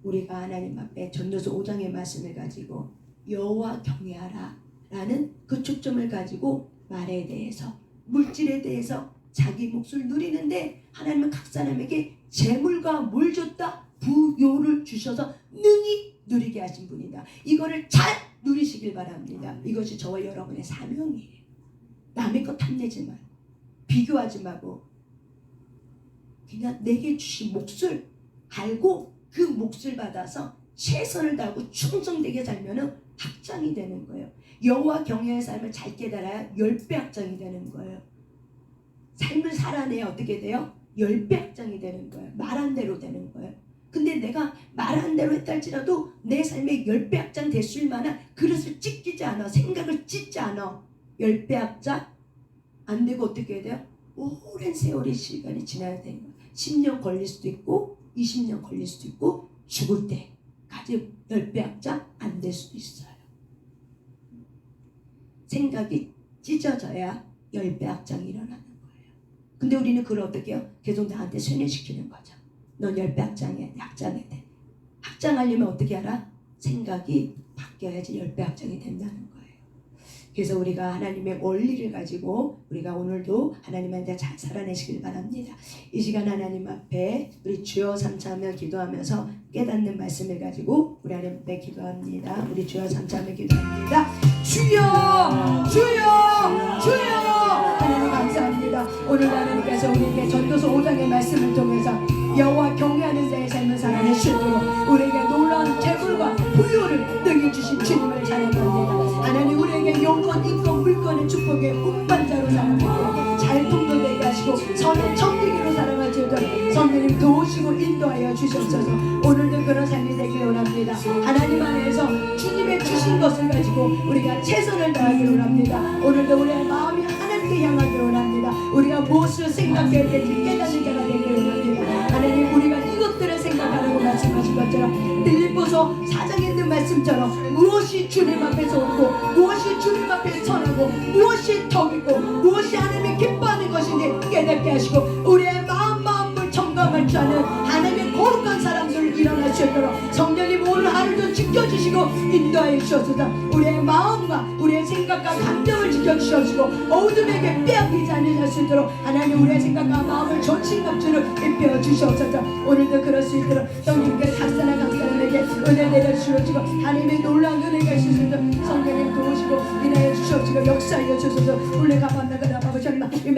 우리가 하나님 앞에 전도서 5장의 말씀을 가지고 여호와 경외하라 라는 그 초점을 가지고 말에 대해서 물질에 대해서 자기 몫을 누리는데 하나님은 각 사람에게 재물과 뭘 줬다? 부요를 주셔서 능히 누리게 하신 분이다. 이거를 잘 누리시길 바랍니다. 이것이 저와 여러분의 사명이에요. 남의 것 탐내지 말고 비교하지 말고 그냥 내게 주신 몫을 알고 그 몫을 받아서 최선을 다하고 충성되게 살면은 학장이 되는 거예요. 여호와 경외의 삶을 잘 깨달아야 10배 학장이 되는 거예요. 삶을 살아내야 어떻게 돼요? 10배 학장이 되는 거예요. 말한 대로 되는 거예요. 근데 내가 말한 대로 했다 할지라도 내 삶에 10배 학장 됐을 만한 그릇을 찢기지 않아. 생각을 찢지 않아. 10배 학장 안 되고 어떻게 해야 돼요? 오랜 세월의 시간이 지나야 되는 거예요. 10년 걸릴 수도 있고 20년 걸릴 수도 있고 죽을 때까지 10배 학장 안 될 수도 있어요. 생각이 찢어져야 10배 학장이 일어나는 거예요. 근데 우리는 그걸 어떻게 해요? 계속 나한테 세뇌시키는 거죠. 넌 10배 학장해야 돼. 학장해야 돼. 학장하려면 어떻게 하라? 생각이 바뀌어야지 10배 학장이 된다는 거예요. 그래서 우리가 하나님의 원리를 가지고 우리가 오늘도 하나님한테 잘 살아내시길 바랍니다. 이 시간 하나님 앞에 우리 주여 삼차하며 기도하면서 깨닫는 말씀을 가지고 우리 하나님 앞에 기도합니다. 우리 주여 삼차하며 기도합니다. 주여 주여 주여 하나님 감사합니다. 오늘 하나님께서 우리에게 전도서 5장의 말씀을 통해서 여호와 경외하는 자의 삶을 살아낼 수 있도록 우리에게 놀라운 재물과 부요를 능히 주신 주님을 찬양합니다. 하나님 우리에게 영권, 인권, 물권의 축복의 운반자로 살아가고 잘 통도되게 하시고 선의 청지기로 살아갈지어다 성령님 도우시고 주시옵소서. 오늘도 그런 삶이 되길 원합니다. 하나님 안에서 주님의 주신 것을 가지고 우리가 최선을 다하길 원합니다. 오늘도 우리의 마음이 하나님께 향하길 원합니다. 우리가 무엇을 생각해야 될지 깨닫는 자가 되길 원합니다. 하나님 우리가 이것들을 생각하라고 말씀하신 것처럼 빌립보서 4장에 있는 말씀처럼 무엇이 주님 앞에서 옳고 무엇이 주님 앞에 선하고 무엇이 덕이고 무엇이 하나님이 기뻐하는 것인지 깨닫게 하시고 우리의 마음을 점검할 줄 아는 하나님의 거룩한 사람들 일어날 수 있도록 성령님 오늘 하루도 지켜주시고 인도하여 주셔서 우리의 마음과 우리의 생각과 감정을 지켜주시옵시고 어둠에게 빼앗기지 않을 수 있도록 하나님 우리의 생각과 마음을 전신갑주를 입혀 주시옵소서. 오늘도 그럴 수 있도록 성령님께 각 사람에게 은혜 내려주시옵시고 하나님의 놀라운 은혜가 있으시도록 성령님 도우시고 인하여 주시옵시고 역사하여 주소서. 우리 가만나가라 아버지 하나님